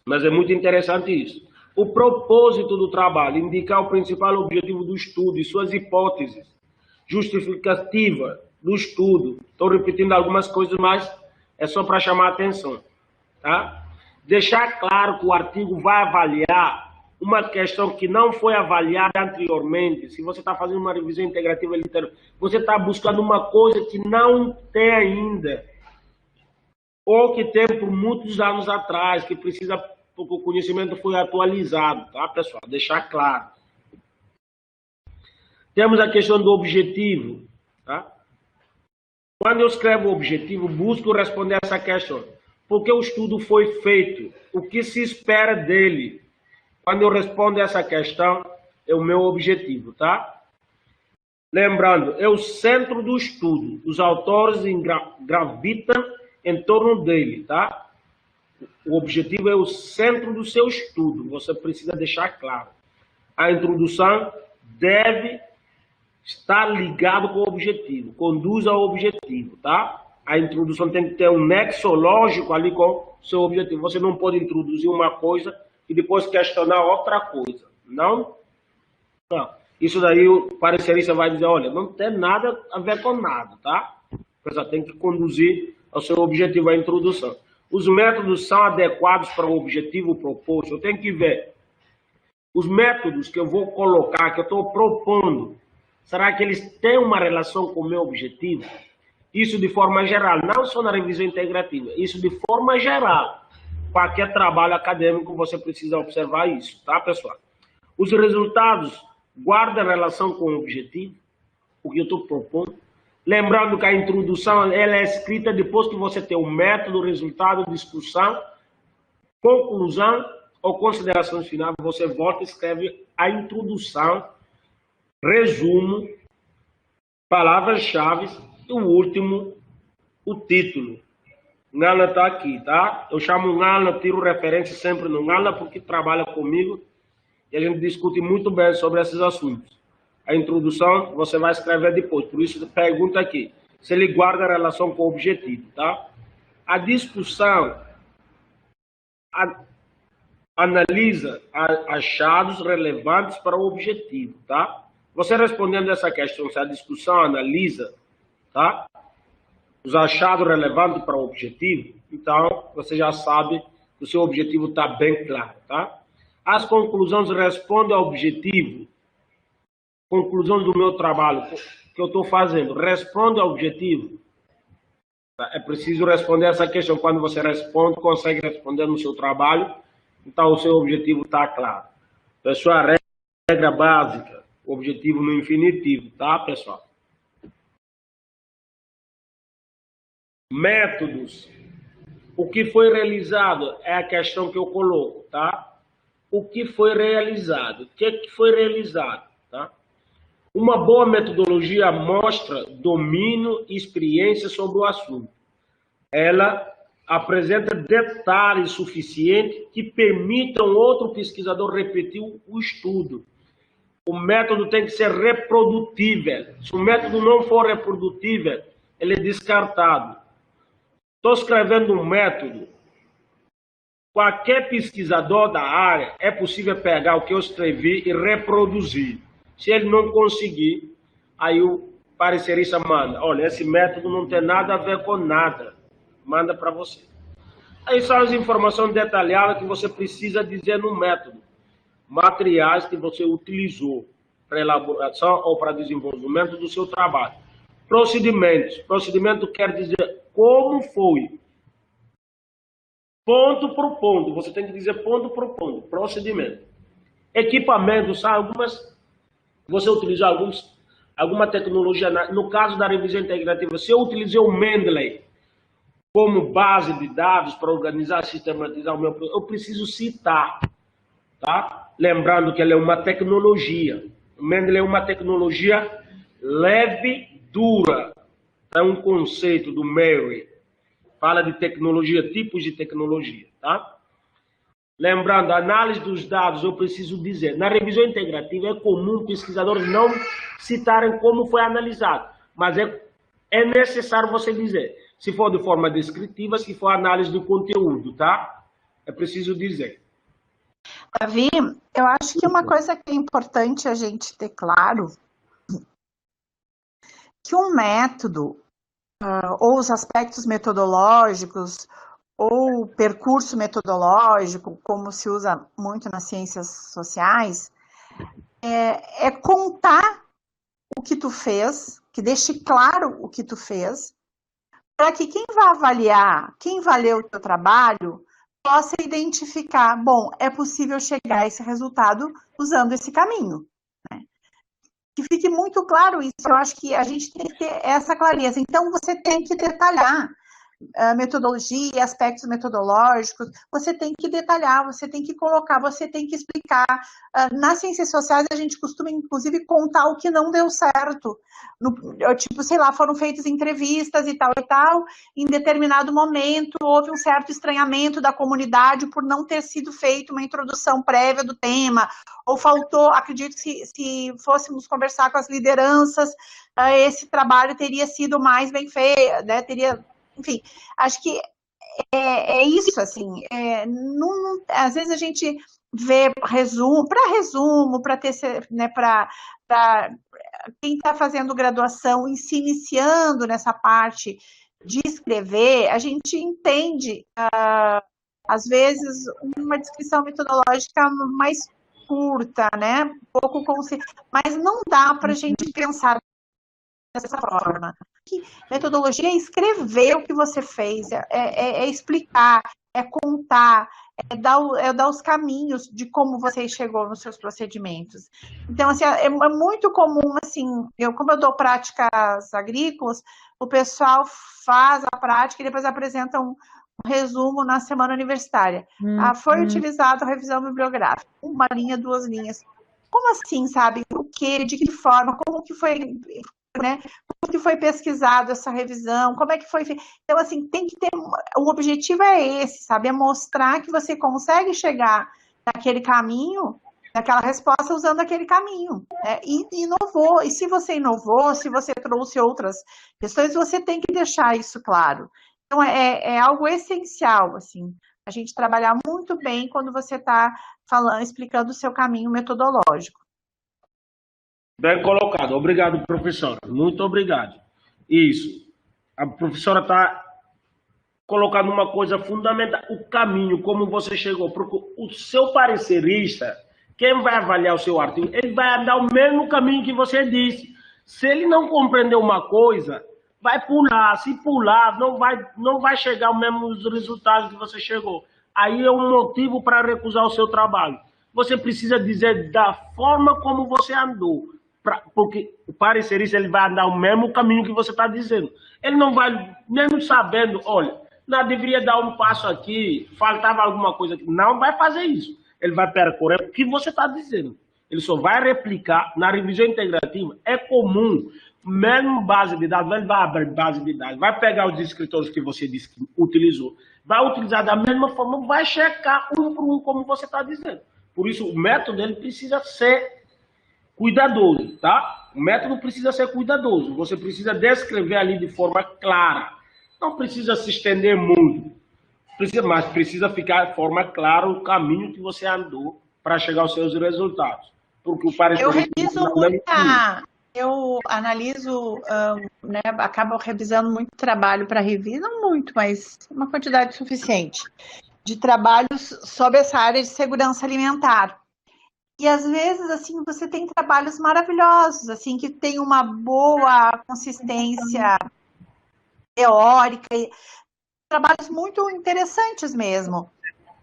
Mas é muito interessante isso. O propósito do trabalho, indicar o principal objetivo do estudo e suas hipóteses, justificativa do estudo. Estou repetindo algumas coisas, mas é só para chamar a atenção. Tá? Deixar claro que o artigo vai avaliar uma questão que não foi avaliada anteriormente. Se você está fazendo uma revisão integrativa literária, você está buscando uma coisa que não tem ainda, ou que tem por muitos anos atrás, que precisa, porque o conhecimento foi atualizado, tá, pessoal? Deixar claro. Temos a questão do objetivo, tá? Quando eu escrevo o objetivo, busco responder essa questão. Por que o estudo foi feito? O que se espera dele? Quando eu respondo essa questão, é o meu objetivo, tá? Lembrando, é o centro do estudo. Os autores gravitam em torno dele, tá? O objetivo é o centro do seu estudo. Você precisa deixar claro. A introdução deve estar ligado com o objetivo, conduz ao objetivo, tá? A introdução tem que ter um nexo lógico ali com o seu objetivo. Você não pode introduzir uma coisa e depois questionar outra coisa. Não? Não. Isso daí o parecerista vai dizer, olha, não tem nada a ver com nada, tá? Você tem que conduzir ao seu objetivo, a introdução. Os métodos são adequados para o objetivo proposto. Eu tenho que ver os métodos que eu vou colocar, que eu estou propondo, Será que eles têm uma relação com o meu objetivo? Isso de forma geral, não só na revisão integrativa, isso de forma geral. Qualquer trabalho acadêmico você precisa observar isso, tá, pessoal? Os resultados guardam relação com o objetivo, o que eu estou propondo. Lembrando que a introdução ela é escrita depois que você tem o método, resultado, discussão, conclusão ou considerações finais. Você volta e escreve a introdução, resumo, palavras-chave e o último, o título. Ngala está aqui, tá? Eu chamo Ngala, tiro referência sempre no Ngala porque trabalha comigo e a gente discute muito bem sobre esses assuntos. A introdução você vai escrever depois, por isso pergunta aqui, se ele guarda a relação com o objetivo, tá? A discussão analisa achados relevantes para o objetivo, tá? Você respondendo essa questão, se a discussão analisa, tá? Os achados relevantes para o objetivo, então você já sabe que o seu objetivo está bem claro, tá? As conclusões respondem ao objetivo. Conclusões do meu trabalho que eu estou fazendo, responde ao objetivo? É preciso responder essa questão. Quando você responde, consegue responder no seu trabalho, então o seu objetivo está claro. Pessoal, regra básica, objetivo no infinitivo, tá, pessoal? Métodos. O que foi realizado é a questão que eu coloco, tá? O que foi realizado? O que foi realizado, tá? Uma boa metodologia mostra domínio e experiência sobre o assunto. Ela apresenta detalhes suficientes que permitam outro pesquisador repetir o estudo. O método tem que ser reprodutível. Se o método não for reprodutível, ele é descartado. Estou escrevendo um método. Qualquer pesquisador da área é possível pegar o que eu escrevi e reproduzir. Se ele não conseguir, aí o parecerista manda. Olha, esse método não tem nada a ver com nada. Manda para você. Aí são as informações detalhadas que você precisa dizer no método. Materiais que você utilizou para elaboração ou para desenvolvimento do seu trabalho. Procedimentos. Procedimento quer dizer como foi. Ponto por ponto. Você tem que dizer ponto por ponto. Procedimento. Equipamentos, sabe? Você utilizou alguma tecnologia. No caso da revisão integrativa, se eu utilizei o Mendeley como base de dados para organizar, sistematizar o meu processo, eu preciso citar, tá? Lembrando que ele é uma tecnologia. O Mendeley é uma tecnologia leve, dura. É um conceito do Mary. Fala de tecnologia, tipos de tecnologia, tá? Lembrando, a análise dos dados, eu preciso dizer, na revisão integrativa é comum pesquisadores não citarem como foi analisado, mas é necessário você dizer, se for de forma descritiva, se for análise do conteúdo, tá? É preciso dizer. Davi, eu acho que uma coisa que é importante a gente ter claro, que um método, ou os aspectos metodológicos, ou percurso metodológico, como se usa muito nas ciências sociais, é contar o que tu fez, que deixe claro o que tu fez, para que quem vai avaliar, quem vai ler o teu trabalho, possa identificar, bom, é possível chegar a esse resultado usando esse caminho. Né? Que fique muito claro isso, eu acho que a gente tem que ter essa clareza. Então, você tem que detalhar metodologia, aspectos metodológicos, você tem que detalhar, você tem que colocar, você tem que explicar. Nas ciências sociais, a gente costuma, inclusive, contar o que não deu certo. Tipo, sei lá, foram feitas entrevistas e tal, em determinado momento houve um certo estranhamento da comunidade por não ter sido feita uma introdução prévia do tema, ou faltou, acredito que se fôssemos conversar com as lideranças, esse trabalho teria sido mais bem feito, né, enfim, acho que é isso, assim, às vezes a gente vê resumo, para ter, né, para quem está fazendo graduação e se iniciando nessa parte de escrever, a gente entende, às vezes, uma descrição metodológica mais curta, né? Pouco mas não dá para a gente pensar dessa forma. Metodologia é escrever o que você fez, é explicar, é contar, é dar os caminhos de como você chegou nos seus procedimentos. Então, assim, é muito comum, assim, como eu dou práticas agrícolas, o pessoal faz a prática e depois apresenta um resumo na semana universitária. Foi utilizado a revisão bibliográfica, uma linha, 2 linhas. Como assim, sabe? O que, de que forma, como que foi, né? Como que foi pesquisado essa revisão, como é que foi feito. Então, assim, tem que ter, o objetivo é esse, sabe? É mostrar que você consegue chegar naquele caminho, naquela resposta usando aquele caminho, né? E inovou, e se você inovou, se você trouxe outras questões, você tem que deixar isso claro. Então, é algo essencial, assim, a gente trabalhar muito bem quando você está explicando o seu caminho metodológico. Bem colocado. Obrigado, professora. Muito obrigado. Isso. A professora está colocando uma coisa fundamental, o caminho, como você chegou. Porque o seu parecerista, quem vai avaliar o seu artigo, ele vai andar o mesmo caminho que você disse. Se ele não compreender uma coisa, vai pular. Se pular, não vai chegar aos mesmos resultados que você chegou. Aí é um motivo para recusar o seu trabalho. Você precisa dizer da forma como você andou. Porque o parecerista ele vai andar o mesmo caminho que você está dizendo. Ele não vai, mesmo sabendo, olha, não deveria dar um passo aqui, faltava alguma coisa aqui. Não vai fazer isso. Ele vai percorrer o que você está dizendo. Ele só vai replicar na revisão integrativa. É comum, mesmo base de dados, ele vai abrir base de dados, vai pegar os descritores que você disse que utilizou, vai utilizar da mesma forma, vai checar um por um, como você está dizendo. Por isso, o método ele precisa ser cuidadoso, tá? O método precisa ser cuidadoso. Você precisa descrever ali de forma clara. Não precisa se estender muito, mas precisa ficar de forma clara o caminho que você andou para chegar aos seus resultados. Porque o parecer... Eu analiso, né, acabo revisando muito trabalho para revisar, não muito, mas uma quantidade suficiente de trabalhos sobre essa área de segurança alimentar. E às vezes, assim, você tem trabalhos maravilhosos, assim, que tem uma boa consistência teórica, trabalhos muito interessantes mesmo.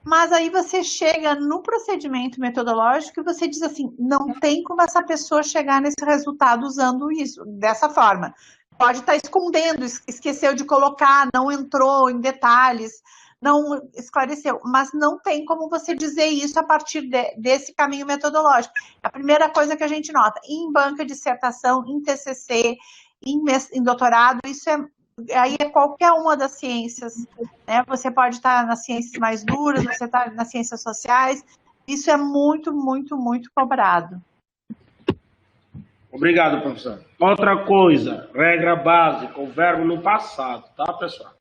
Mas aí você chega no procedimento metodológico e você diz assim, não tem como essa pessoa chegar nesse resultado usando isso, dessa forma. Pode estar escondendo, esqueceu de colocar, não entrou em detalhes, não esclareceu, mas não tem como você dizer isso a partir desse caminho metodológico. A primeira coisa que a gente nota, em banca de dissertação, em TCC, em doutorado, isso aí é qualquer uma das ciências, né? Você pode estar nas ciências mais duras, você está nas ciências sociais, isso é muito, muito, muito cobrado. Obrigado, professor. Outra coisa, regra básica, o verbo no passado, tá, pessoal?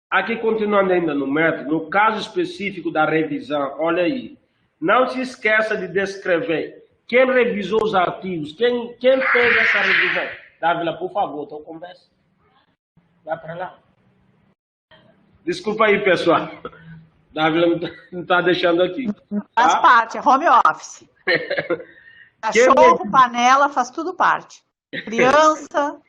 Aqui, continuando ainda no método, no caso específico da revisão, olha aí, não se esqueça de descrever quem revisou os artigos, quem fez essa revisão. Dávila, por favor, estou conversando. Vai para lá. Desculpa aí, pessoal. Dávila não está deixando aqui. Faz parte, é home office. Cachorro, panela, faz tudo parte. Criança...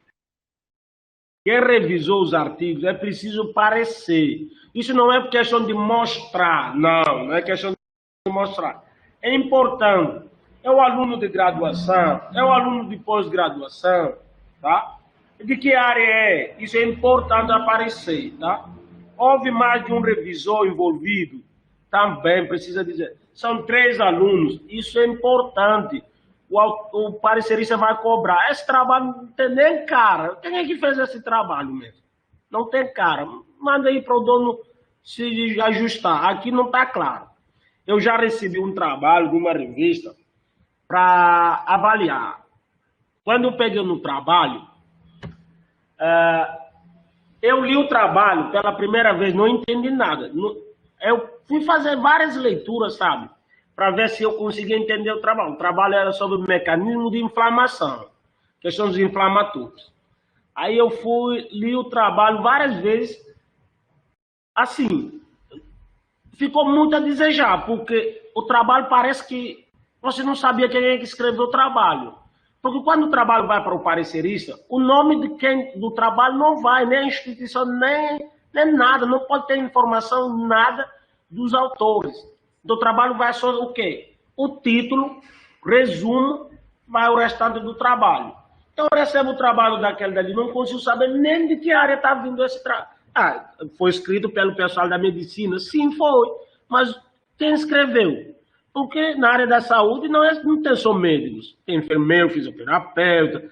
Quem revisou os artigos é preciso parecer. Isso não é questão de mostrar, não é questão de mostrar. É importante. É o aluno de graduação, é o aluno de pós-graduação, tá? De que área é? Isso é importante aparecer, tá? Houve mais de um revisor envolvido, também precisa dizer. São 3 alunos, isso é importante. O parecerista vai cobrar. Esse trabalho não tem nem cara. Quem é que fez esse trabalho mesmo? Não tem cara. Manda aí para o dono se ajustar. Aqui não está claro. Eu já recebi um trabalho de uma revista para avaliar. Quando eu peguei no trabalho, eu li o trabalho pela primeira vez, não entendi nada. Eu fui fazer várias leituras, sabe? Para ver se eu conseguia entender o trabalho. O trabalho era sobre o mecanismo de inflamação, questões inflamatórias. Aí eu li o trabalho várias vezes, assim, ficou muito a desejar, porque o trabalho parece que você não sabia quem é que escreveu o trabalho. Porque quando o trabalho vai para o parecerista, o nome de quem do trabalho não vai, nem a instituição, nem nada, não pode ter informação, nada dos autores. Do trabalho vai só o quê? O título, resumo, vai o restante do trabalho. Então eu recebo o trabalho daquele dali, não consigo saber nem de que área está vindo esse trabalho. Ah, foi escrito pelo pessoal da medicina? Sim, foi. Mas quem escreveu? Porque na área da saúde não tem só médicos. Tem enfermeiro, fisioterapeuta,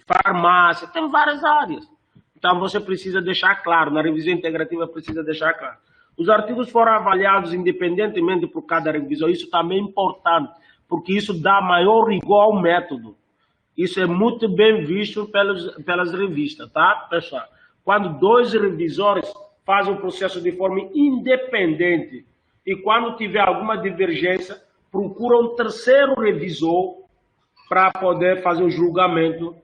farmácia, tem várias áreas. Então você precisa deixar claro, na revisão integrativa precisa deixar claro. Os artigos foram avaliados independentemente por cada revisão. Isso também é importante, porque isso dá maior rigor ao método. Isso é muito bem visto pelas revistas, tá, pessoal? Quando 2 revisores fazem o processo de forma independente e quando tiver alguma divergência, procura um terceiro revisor para poder fazer o julgamento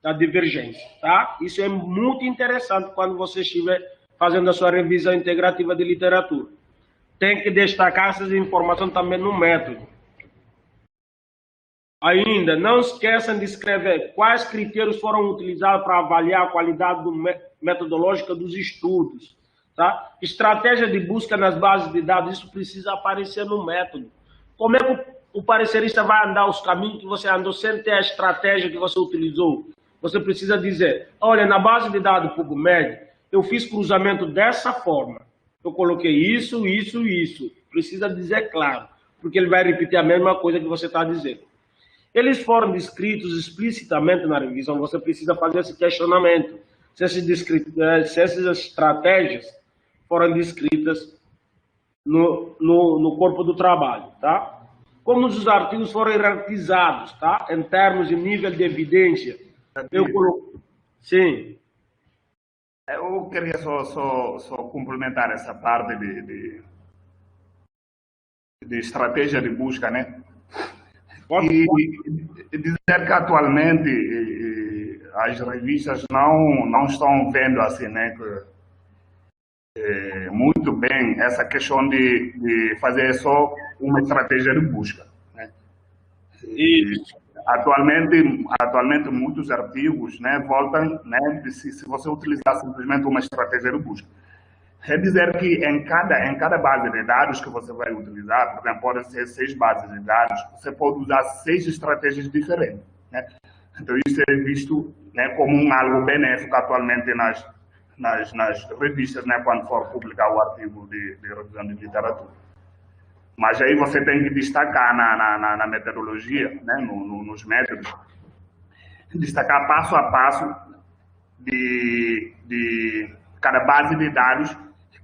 da divergência, tá? Isso é muito interessante quando você estiver fazendo a sua revisão integrativa de literatura. Tem que destacar essas informações também no método. Ainda, não esqueçam de escrever quais critérios foram utilizados para avaliar a qualidade metodológica dos estudos. Tá? Estratégia de busca nas bases de dados, isso precisa aparecer no método. Como é que o parecerista vai andar os caminhos que você andou sem ter a estratégia que você utilizou? Você precisa dizer, olha, na base de dados PubMed, eu fiz cruzamento dessa forma. Eu coloquei isso, isso, isso. Precisa dizer claro, porque ele vai repetir a mesma coisa que você está dizendo. Eles foram descritos explicitamente na revisão, você precisa fazer esse questionamento. Se essas estratégias foram descritas no corpo do trabalho, tá? Como os artigos foram hierarquizados, tá? Em termos de nível de evidência. Eu coloco... Sim. Eu queria só complementar essa parte de estratégia de busca, né? E dizer que atualmente as revistas não estão vendo assim, né, muito bem essa questão de fazer só uma estratégia de busca, né? Atualmente muitos artigos, né, voltam, né, se você utilizar simplesmente uma estratégia de busca. É dizer que em cada base de dados que você vai utilizar, por exemplo, pode ser 6 bases de dados, você pode usar 6 estratégias diferentes, né? Então isso é visto, né, como algo benéfico atualmente nas revistas, né, quando for publicar o artigo de revisão de literatura. Mas aí você tem que destacar na metodologia, né, nos métodos, destacar passo a passo de cada base de dados,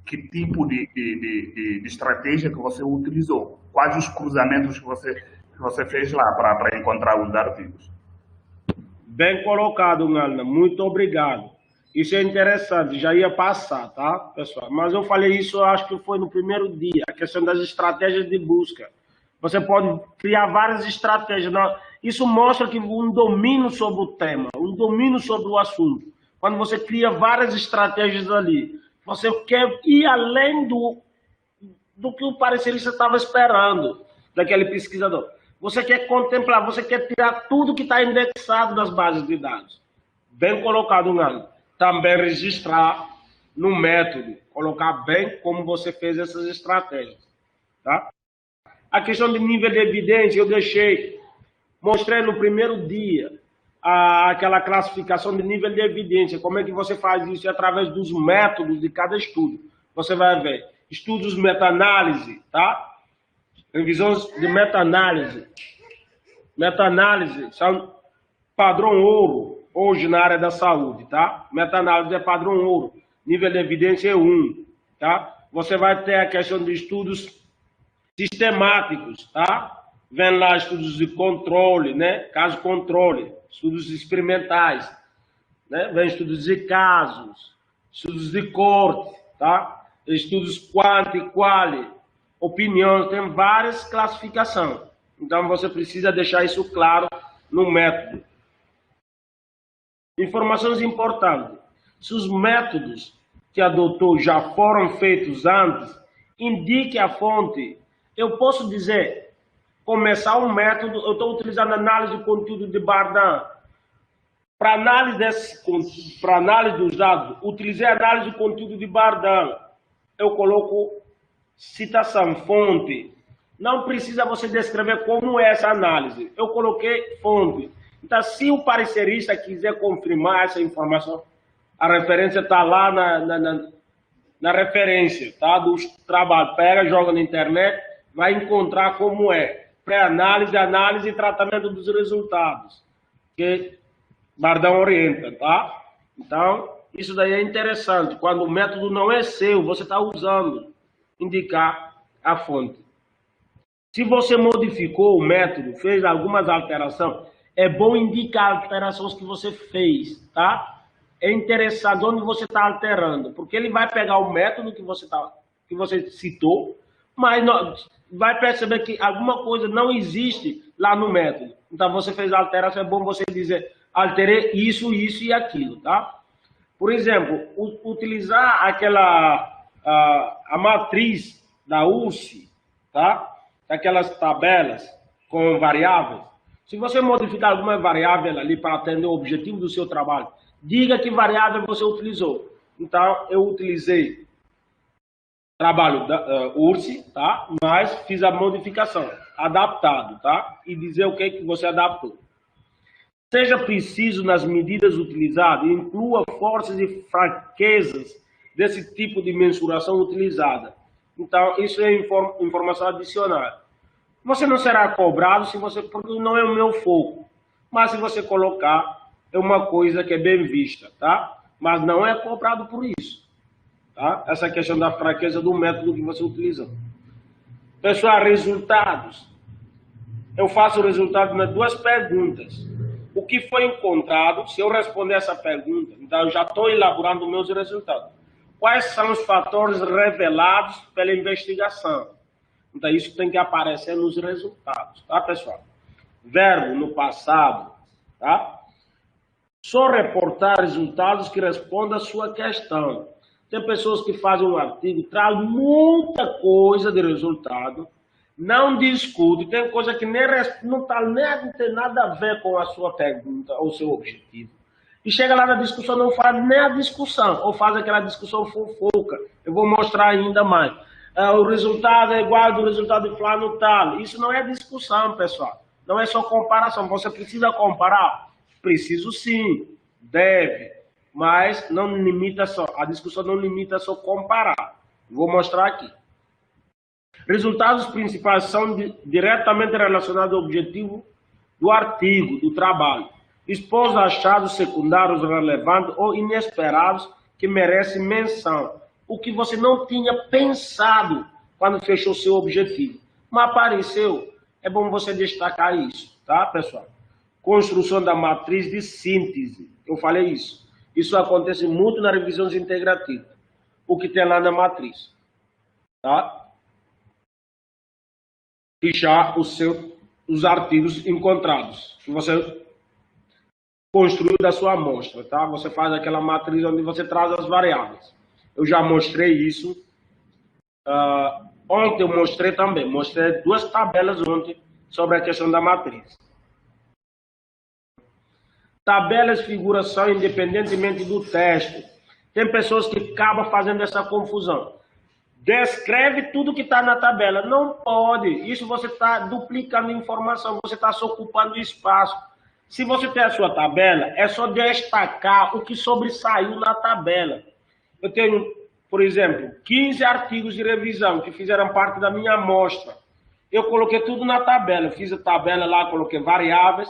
que tipo de estratégia que você utilizou, quais os cruzamentos que você fez lá para encontrar os artigos. Bem colocado, Nalna, muito obrigado. Isso é interessante, já ia passar, tá, pessoal? Mas eu falei isso, eu acho que foi no primeiro dia, a questão das estratégias de busca. Você pode criar várias estratégias. Isso mostra que um domínio sobre o tema, um domínio sobre o assunto. Quando você cria várias estratégias ali, você quer ir além do que o parecerista estava esperando, daquele pesquisador. Você quer contemplar, você quer tirar tudo que está indexado nas bases de dados. Bem colocado, Naldo. Também registrar no método, colocar bem como você fez essas estratégias. Tá? A questão de nível de evidência, eu mostrei no primeiro dia aquela classificação de nível de evidência. Como é que você faz isso? Através dos métodos de cada estudo. Você vai ver estudos meta-análise, tá? Revisões de meta-análise. Meta-análise são padrão ouro hoje na área da saúde, tá? Meta-análise é padrão ouro. Nível de evidência é 1, tá? Você vai ter a questão de estudos sistemáticos, tá? Vem lá estudos de controle, né? Caso controle, estudos experimentais, né? Vem estudos de casos, estudos de corte, tá? Estudos quanti, quali, opinião, tem várias classificações. Então você precisa deixar isso claro no método. Informações importantes. Se os métodos que adotou já foram feitos antes, indique a fonte. Eu posso dizer, começar um método, eu estou utilizando análise de conteúdo de Bardan. Para análise dos dados, utilizei análise de conteúdo de Bardan. Eu coloco citação, fonte. Não precisa você descrever como é essa análise. Eu coloquei fonte. Então, se o parecerista quiser confirmar essa informação, a referência está lá na referência, tá? Dos trabalhos. Pega, joga na internet, vai encontrar como é. Pré-análise, análise e tratamento dos resultados. Que Bardan orienta, tá? Então, isso daí é interessante. Quando o método não é seu, você está usando. Indicar a fonte. Se você modificou o método, fez algumas alterações, é bom indicar alterações que você fez, tá? É interessante onde você está alterando, porque ele vai pegar o método que você citou, mas vai perceber que alguma coisa não existe lá no método. Então você fez a alteração, é bom você dizer, alterei isso, isso e aquilo, tá? Por exemplo, utilizar a matriz da URSS, tá? Aquelas tabelas com variáveis. Se você modificar alguma variável ali para atender o objetivo do seu trabalho, diga que variável você utilizou. Então, eu utilizei trabalho da URSS, tá? Mas fiz a modificação, adaptado, tá? E dizer o que você adaptou. Seja preciso nas medidas utilizadas, inclua forças e fraquezas desse tipo de mensuração utilizada. Então, isso é informação adicional. Você não será cobrado porque não é o meu foco. Mas se você colocar, é uma coisa que é bem vista, tá? Mas não é cobrado por isso, tá? Essa questão da fraqueza do método que você utiliza. Pessoal, resultados. Eu faço o resultado nas duas perguntas. O que foi encontrado, se eu responder essa pergunta, então eu já estou elaborando meus resultados. Quais são os fatores revelados pela investigação? Então, isso tem que aparecer nos resultados, tá, pessoal? Verbo no passado, tá? Só reportar resultados que respondam à sua questão. Tem pessoas que fazem um artigo, trazem muita coisa de resultado, não discute, tem coisa que nem não tem nada a ver com a sua pergunta ou seu objetivo. E chega lá na discussão, não faz nem a discussão, ou faz aquela discussão fofoca. Eu vou mostrar ainda mais. O resultado é igual do resultado de fulano tal. Isso não é discussão, pessoal. Não é só comparação. Você precisa comparar? Preciso sim, deve. Mas não limita só. A discussão não limita só comparar. Vou mostrar aqui. Resultados principais são diretamente relacionados ao objetivo do artigo, do trabalho. Expôs achados secundários relevantes ou inesperados que merecem menção. O que você não tinha pensado quando fechou seu objetivo. Mas apareceu. É bom você destacar isso, tá, pessoal? Construção da matriz de síntese. Eu falei isso. Isso acontece muito nas revisões integrativas. O que tem lá na matriz. Tá? Fichar os artigos encontrados. Que você construiu da sua amostra, tá? Você faz aquela matriz onde você traz as variáveis. Eu já mostrei isso. Ontem eu mostrei também. Mostrei duas tabelas ontem sobre a questão da matriz. Tabelas, figuração, independentemente do texto. Tem pessoas que acabam fazendo essa confusão. Descreve tudo que está na tabela. Não pode. Isso você está duplicando informação. Você está só ocupando espaço. Se você tem a sua tabela, é só destacar o que sobressaiu na tabela. Eu tenho, por exemplo, 15 artigos de revisão que fizeram parte da minha amostra. Eu coloquei tudo na tabela. Fiz a tabela lá, coloquei variáveis,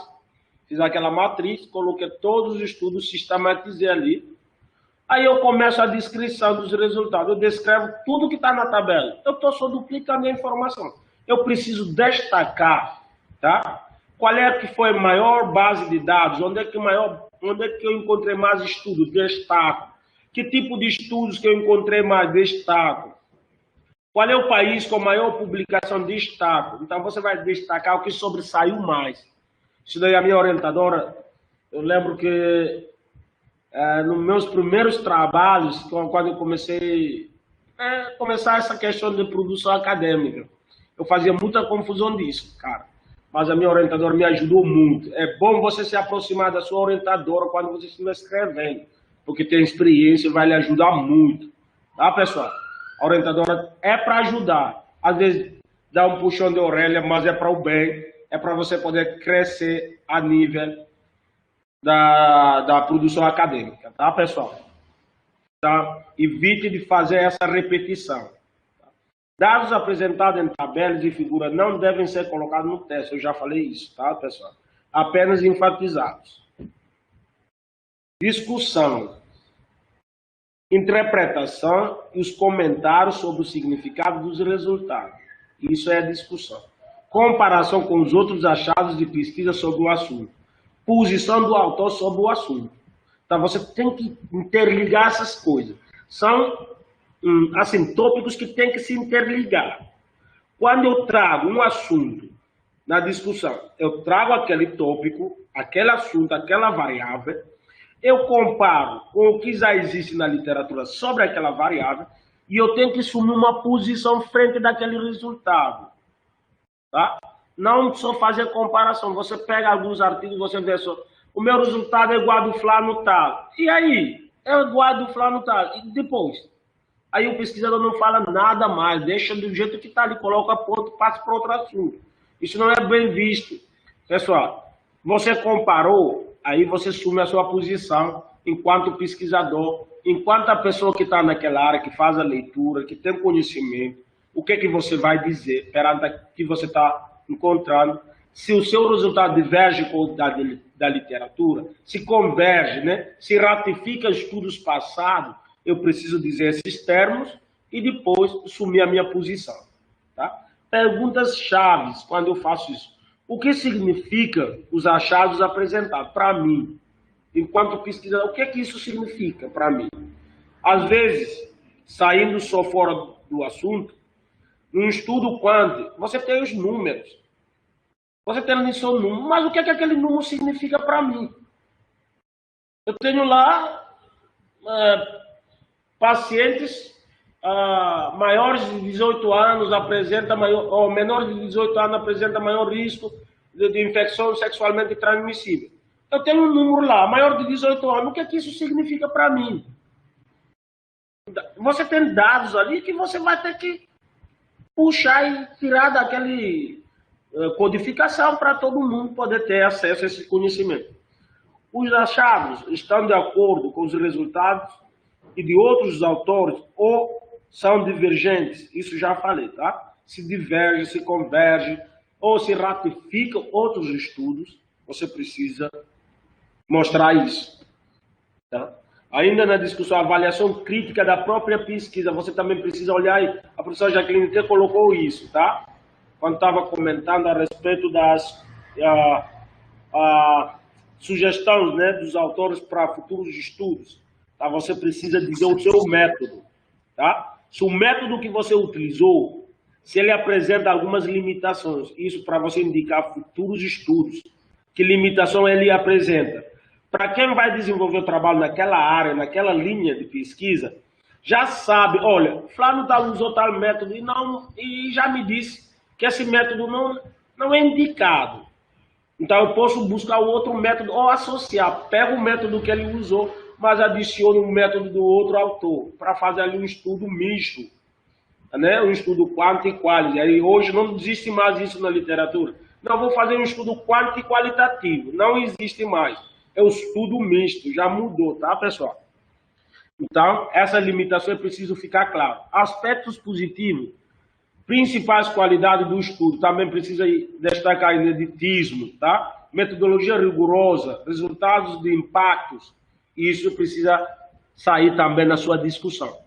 fiz aquela matriz, coloquei todos os estudos, sistematizei ali. Aí eu começo a descrição dos resultados. Eu descrevo tudo que está na tabela. Eu estou só duplicando a informação. Eu preciso destacar, tá? Qual é que foi a maior base de dados? Onde é que eu encontrei mais estudos? Destaco. Que tipo de estudos que eu encontrei mais? Destaco. Qual é o país com maior publicação? Destaco. Então você vai destacar o que sobressaiu mais. Isso daí a minha orientadora, eu lembro que nos meus primeiros trabalhos, quando eu comecei é começar essa questão de produção acadêmica. Eu fazia muita confusão disso, cara. Mas a minha orientadora me ajudou muito. É bom você se aproximar da sua orientadora quando você estiver escrevendo, porque tem experiência e vai lhe ajudar muito. Tá, pessoal? A orientadora é para ajudar. Às vezes dá um puxão de orelha, mas é para o bem. É para você poder crescer a nível da produção acadêmica. Tá, pessoal? Tá? Evite de fazer essa repetição. Dados apresentados em tabelas e figuras não devem ser colocados no texto. Eu já falei isso, tá, pessoal? Apenas enfatizados. Discussão. Interpretação e os comentários sobre o significado dos resultados. Isso é a discussão. Comparação com os outros achados de pesquisa sobre o assunto. Posição do autor sobre o assunto. Então, você tem que interligar essas coisas. São, assim, tópicos que tem que se interligar. Quando eu trago um assunto na discussão, eu trago aquele tópico, aquele assunto, aquela variável, eu comparo com o que já existe na literatura sobre aquela variável e eu tenho que assumir uma posição frente daquele resultado. Tá? Não só fazer comparação. Você pega alguns artigos, você vê só, o meu resultado é igual do fulano tal. E aí? É igual do fulano tal. E depois? Aí o pesquisador não fala nada mais, deixa do jeito que está ali, coloca ponto, passa para outro assunto. Isso não é bem visto. Pessoal, você comparou, aí você assume a sua posição enquanto pesquisador, enquanto a pessoa que está naquela área, que faz a leitura, que tem conhecimento, o que é que você vai dizer perante o que você está encontrando. Se o seu resultado diverge com o da literatura, se converge, né? Se ratifica estudos passados, eu preciso dizer esses termos e depois assumir a minha posição. Tá? Perguntas chaves quando eu faço isso. O que significa os achados apresentados? Para mim, enquanto pesquisador, o que é que isso significa para mim? Às vezes, saindo só fora do assunto, num estudo quântico, você tem os números. Você tem ali seu número, mas o que é que aquele número significa para mim? Eu tenho lá pacientes maiores de 18 anos apresentam ou menores de 18 anos apresentam maior risco de infecção sexualmente transmissível. Eu tenho um número lá, maior de 18 anos, o que é que isso significa para mim? Você tem dados ali que você vai ter que puxar e tirar daquele codificação para todo mundo poder ter acesso a esse conhecimento. Os achados estão de acordo com os resultados e de outros autores ou são divergentes, isso já falei, tá? Se diverge, se converge ou se ratificam outros estudos, você precisa mostrar isso, tá? Ainda na discussão, avaliação crítica da própria pesquisa, você também precisa olhar, e a professora Jaqueline até colocou isso, tá? Quando estava comentando a respeito das sugestões, né, dos autores para futuros estudos, tá? Você precisa dizer o seu método, tá? Se o método que você utilizou, se ele apresenta algumas limitações, isso para você indicar futuros estudos, que limitação ele apresenta. Para quem vai desenvolver o trabalho naquela área, naquela linha de pesquisa, já sabe, olha, Flávio usou tal método e já me disse que esse método não é indicado. Então eu posso buscar outro método ou associar. Pego o método que ele usou, mas adiciono o método do outro autor, para fazer ali um estudo misto, né? Um estudo quanto e quali. Aí hoje não existe mais isso na literatura. Não, vou fazer um estudo quanto e qualitativo. Não existe mais. É o estudo misto, já mudou, tá, pessoal? Então, essa limitação é preciso ficar claro. Aspectos positivos, principais qualidades do estudo, também precisa destacar ineditismo, tá? Metodologia rigorosa, resultados de impactos, isso precisa sair também na sua discussão.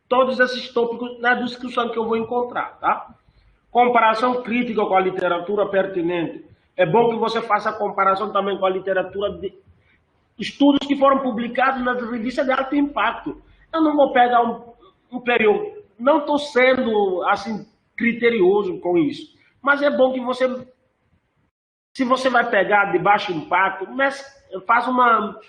Todos esses tópicos na discussão que eu vou encontrar, tá? Comparação crítica com a literatura pertinente. É bom que você faça a comparação também com a literatura de estudos que foram publicados nas revistas de alto impacto. Eu não vou pegar um período, não estou sendo assim criterioso com isso, mas é bom que você, se você vai pegar de baixo impacto, faz uma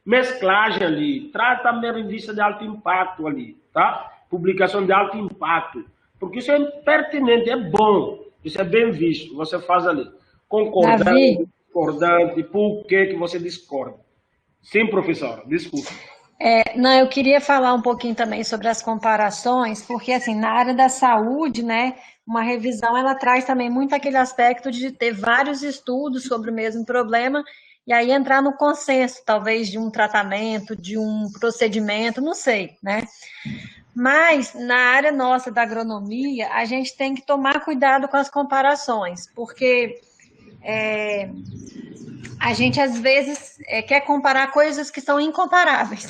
mesclagem ali, trata também a revista de alto impacto ali, tá? publicação de alto impacto, porque isso é pertinente, é bom, isso é bem visto, você faz ali, concordante, Davi, discordante, por que você discorda? Sim, professora, desculpa. não, eu queria falar um pouquinho também sobre as comparações, porque assim, na área da saúde, né, uma revisão ela traz também muito aquele aspecto de ter vários estudos sobre o mesmo problema e aí entrar no consenso, talvez de um tratamento, de um procedimento, não sei, né? Mas na área nossa da agronomia, a gente tem que tomar cuidado com as comparações, porque a gente às vezes quer comparar coisas que são incomparáveis.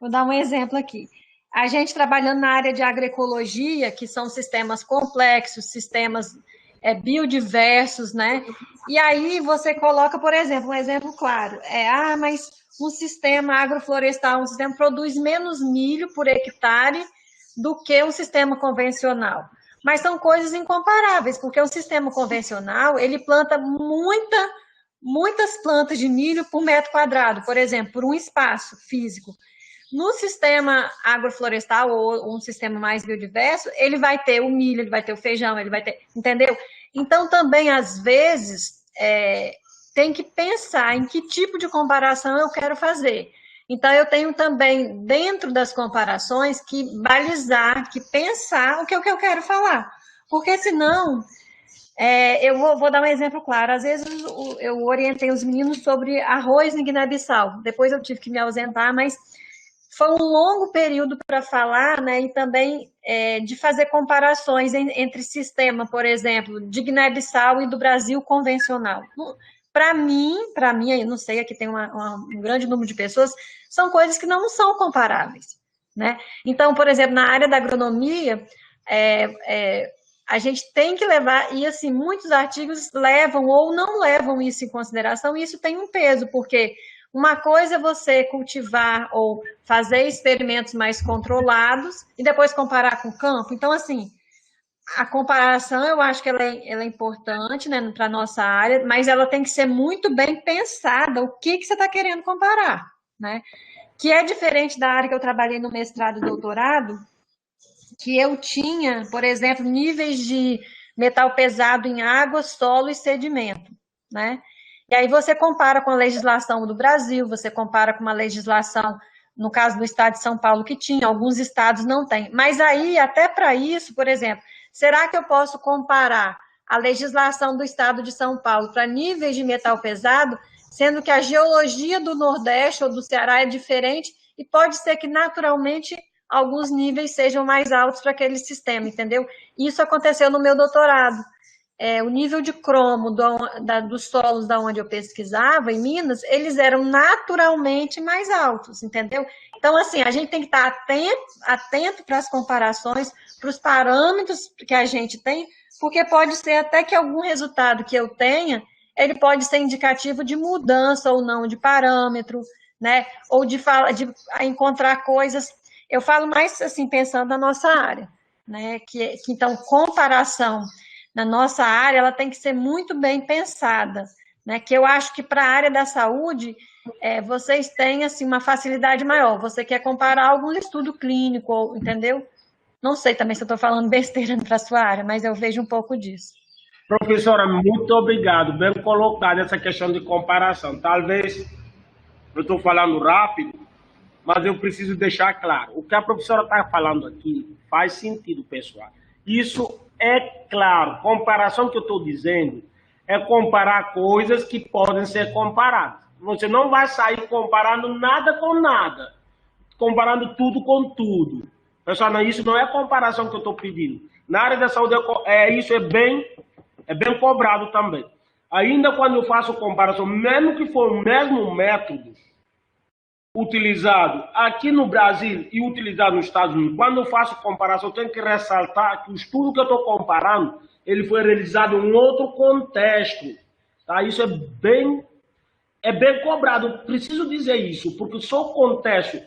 Vou dar um exemplo aqui. A gente trabalhando na área de agroecologia, que são sistemas complexos, sistemas biodiversos, né? E aí você coloca, por exemplo, um exemplo claro, mas um sistema agroflorestal, um sistema produz menos milho por hectare do que um sistema convencional. Mas são coisas incomparáveis, porque o sistema convencional, ele planta muitas plantas de milho por metro quadrado, por exemplo, por um espaço físico. No sistema agroflorestal ou um sistema mais biodiverso, ele vai ter o milho, ele vai ter o feijão, ele vai ter, entendeu? Então, também, às vezes, tem que pensar em que tipo de comparação eu quero fazer. Então, eu tenho também, dentro das comparações, que balizar, que pensar o que eu quero falar. Porque, senão, eu vou dar um exemplo claro. Às vezes, eu orientei os meninos sobre arroz em Guiné-Bissau. Depois eu tive que me ausentar, mas foi um longo período para falar, né, e também de fazer comparações entre sistema, por exemplo, de Guiné-Bissau e do Brasil convencional. Para mim, eu não sei, aqui tem um grande número de pessoas, são coisas que não são comparáveis, né? Então, por exemplo, na área da agronomia, a gente tem que levar, e assim, muitos artigos levam ou não levam isso em consideração, e isso tem um peso, porque uma coisa é você cultivar ou fazer experimentos mais controlados e depois comparar com o campo. Então, assim, a comparação eu acho que ela é importante, né, para a nossa área, mas ela tem que ser muito bem pensada, o que você está querendo comparar, né? Que é diferente da área que eu trabalhei no mestrado e doutorado, que eu tinha, por exemplo, níveis de metal pesado em água, solo e sedimento, né? E aí você compara com a legislação do Brasil, você compara com uma legislação, no caso do estado de São Paulo, que tinha, alguns estados não têm. Mas aí, até para isso, por exemplo, será que eu posso comparar a legislação do estado de São Paulo para níveis de metal pesado, sendo que a geologia do Nordeste ou do Ceará é diferente e pode ser que, naturalmente, alguns níveis sejam mais altos para aquele sistema, entendeu? Isso aconteceu no meu doutorado. O nível de cromo dos solos da onde eu pesquisava, em Minas, eles eram naturalmente mais altos, entendeu? Então, assim, a gente tem que estar atento para as comparações, para os parâmetros que a gente tem, porque pode ser até que algum resultado que eu tenha, ele pode ser indicativo de mudança ou não de parâmetro, né? Ou de encontrar coisas. Eu falo mais, assim, pensando na nossa área, né? Que então, comparação na nossa área, ela tem que ser muito bem pensada, né? Que eu acho que para a área da saúde, vocês têm, assim, uma facilidade maior. Você quer comparar algum estudo clínico, entendeu? Não sei também se eu estou falando besteira para a sua área, mas eu vejo um pouco disso. Professora, muito obrigado. Bem colocada essa questão de comparação. Talvez eu estou falando rápido, mas eu preciso deixar claro. O que a professora está falando aqui faz sentido, pessoal. Isso é claro. Comparação que eu estou dizendo é comparar coisas que podem ser comparadas. Você não vai sair comparando nada com nada, comparando tudo com tudo. Pessoal, isso não é comparação que eu estou pedindo. Na área da saúde, isso é bem cobrado também. Ainda quando eu faço comparação, mesmo que for o mesmo método utilizado aqui no Brasil e utilizado nos Estados Unidos, quando eu faço comparação, eu tenho que ressaltar que o estudo que eu estou comparando, ele foi realizado em outro contexto. Tá? Isso é bem cobrado. Preciso dizer isso, porque só o contexto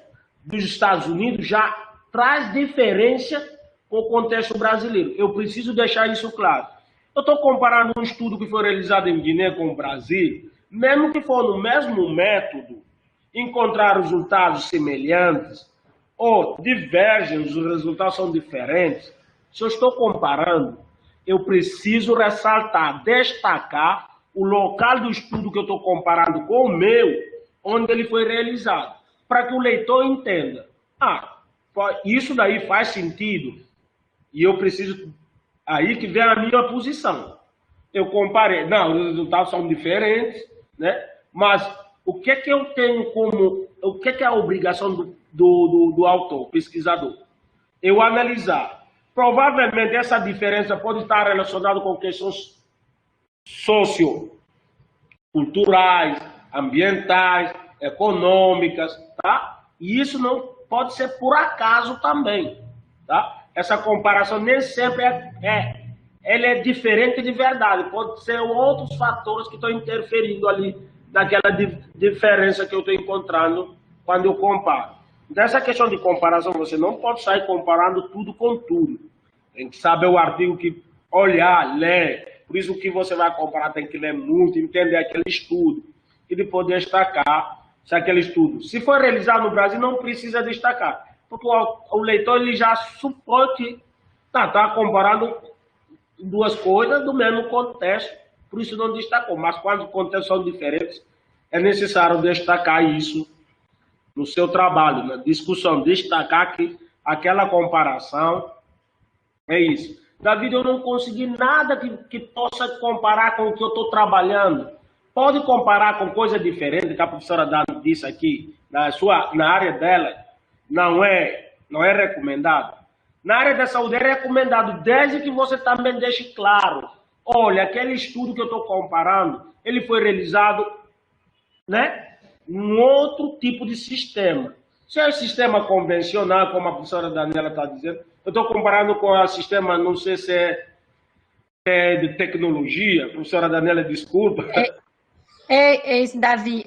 dos Estados Unidos já traz diferença com o contexto brasileiro. Eu preciso deixar isso claro. Eu estou comparando um estudo que foi realizado em Guiné com o Brasil, mesmo que for no mesmo método, encontrar resultados semelhantes, ou divergem, os resultados são diferentes, se eu estou comparando, eu preciso ressaltar, destacar o local do estudo que eu estou comparando com o meu, onde ele foi realizado, para que o leitor entenda. Isso daí faz sentido, e eu preciso, aí que vem a minha posição. Eu comparei, não, os resultados são diferentes, né? Mas o que que eu tenho como, o que que é a obrigação do autor, pesquisador? Eu analisar. Provavelmente essa diferença pode estar relacionada com questões socioculturais, ambientais, econômicas, tá? E isso não pode ser por acaso também, tá? Essa comparação nem sempre ela é diferente de verdade. Pode ser outros fatores que estão interferindo ali naquela diferença que eu estou encontrando quando eu comparo. Dessa questão de comparação, você não pode sair comparando tudo com tudo. Tem que saber o artigo que olhar, ler. Por isso que você vai comparar tem que ler muito, entender aquele estudo e depois destacar se aquele estudo, se for realizado no Brasil, não precisa destacar, porque o leitor ele já supõe que está comparando duas coisas do mesmo contexto, por isso não destacou. Mas quando os contextos são diferentes, é necessário destacar isso no seu trabalho, na discussão, destacar que aquela comparação é isso. David, eu não consegui nada que possa comparar com o que eu estou trabalhando. Pode comparar com coisa diferente, que a professora Dani disse aqui, na área dela, não é recomendado. Na área da saúde é recomendado, desde que você também deixe claro, olha, aquele estudo que eu estou comparando, ele foi realizado, né, um outro tipo de sistema. Se é o sistema convencional, como a professora Daniela está dizendo, eu estou comparando com o sistema, não sei se é de tecnologia, professora Daniela, desculpa. Davi,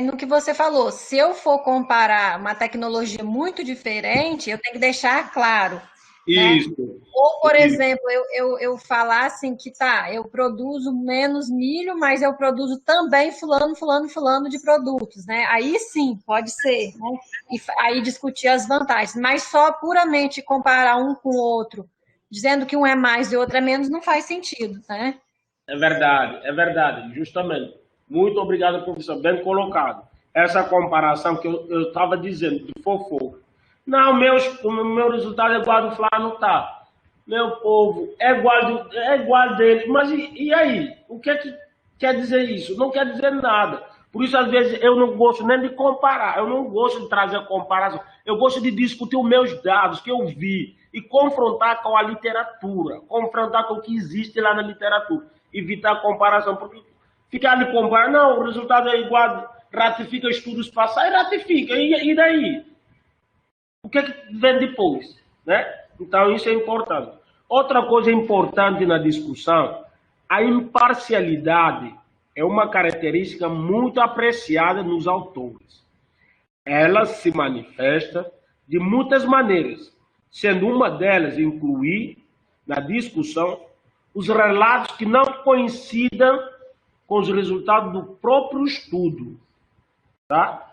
no que você falou, se eu for comparar uma tecnologia muito diferente, eu tenho que deixar claro. Isso. Né? Ou, por exemplo, eu falar assim que eu produzo menos milho, mas eu produzo também fulano de produtos, né? Aí sim, pode ser, né? E aí discutir as vantagens, mas só puramente comparar um com o outro, dizendo que um é mais e o outro é menos, não faz sentido, né? É verdade, justamente. Muito obrigado, professor, bem colocado. Essa comparação que eu estava dizendo, de fofoca. Não, o meu resultado é igual do Flávio, tá. Meu povo, é igual dele. Mas e aí? O que é que quer dizer isso? Não quer dizer nada. Por isso, às vezes, eu não gosto nem de comparar. Eu não gosto de trazer comparação. Eu gosto de discutir os meus dados que eu vi e confrontar com a literatura. Confrontar com o que existe lá na literatura. Evitar a comparação. Porque ficar ali comparando, não, o resultado é igual, ratifica estudos passados, ratifica. E daí? O que vem depois, né? Então, isso é importante. Outra coisa importante na discussão, a imparcialidade é uma característica muito apreciada nos autores. Ela se manifesta de muitas maneiras, sendo uma delas incluir na discussão os relatos que não coincidam com os resultados do próprio estudo, tá?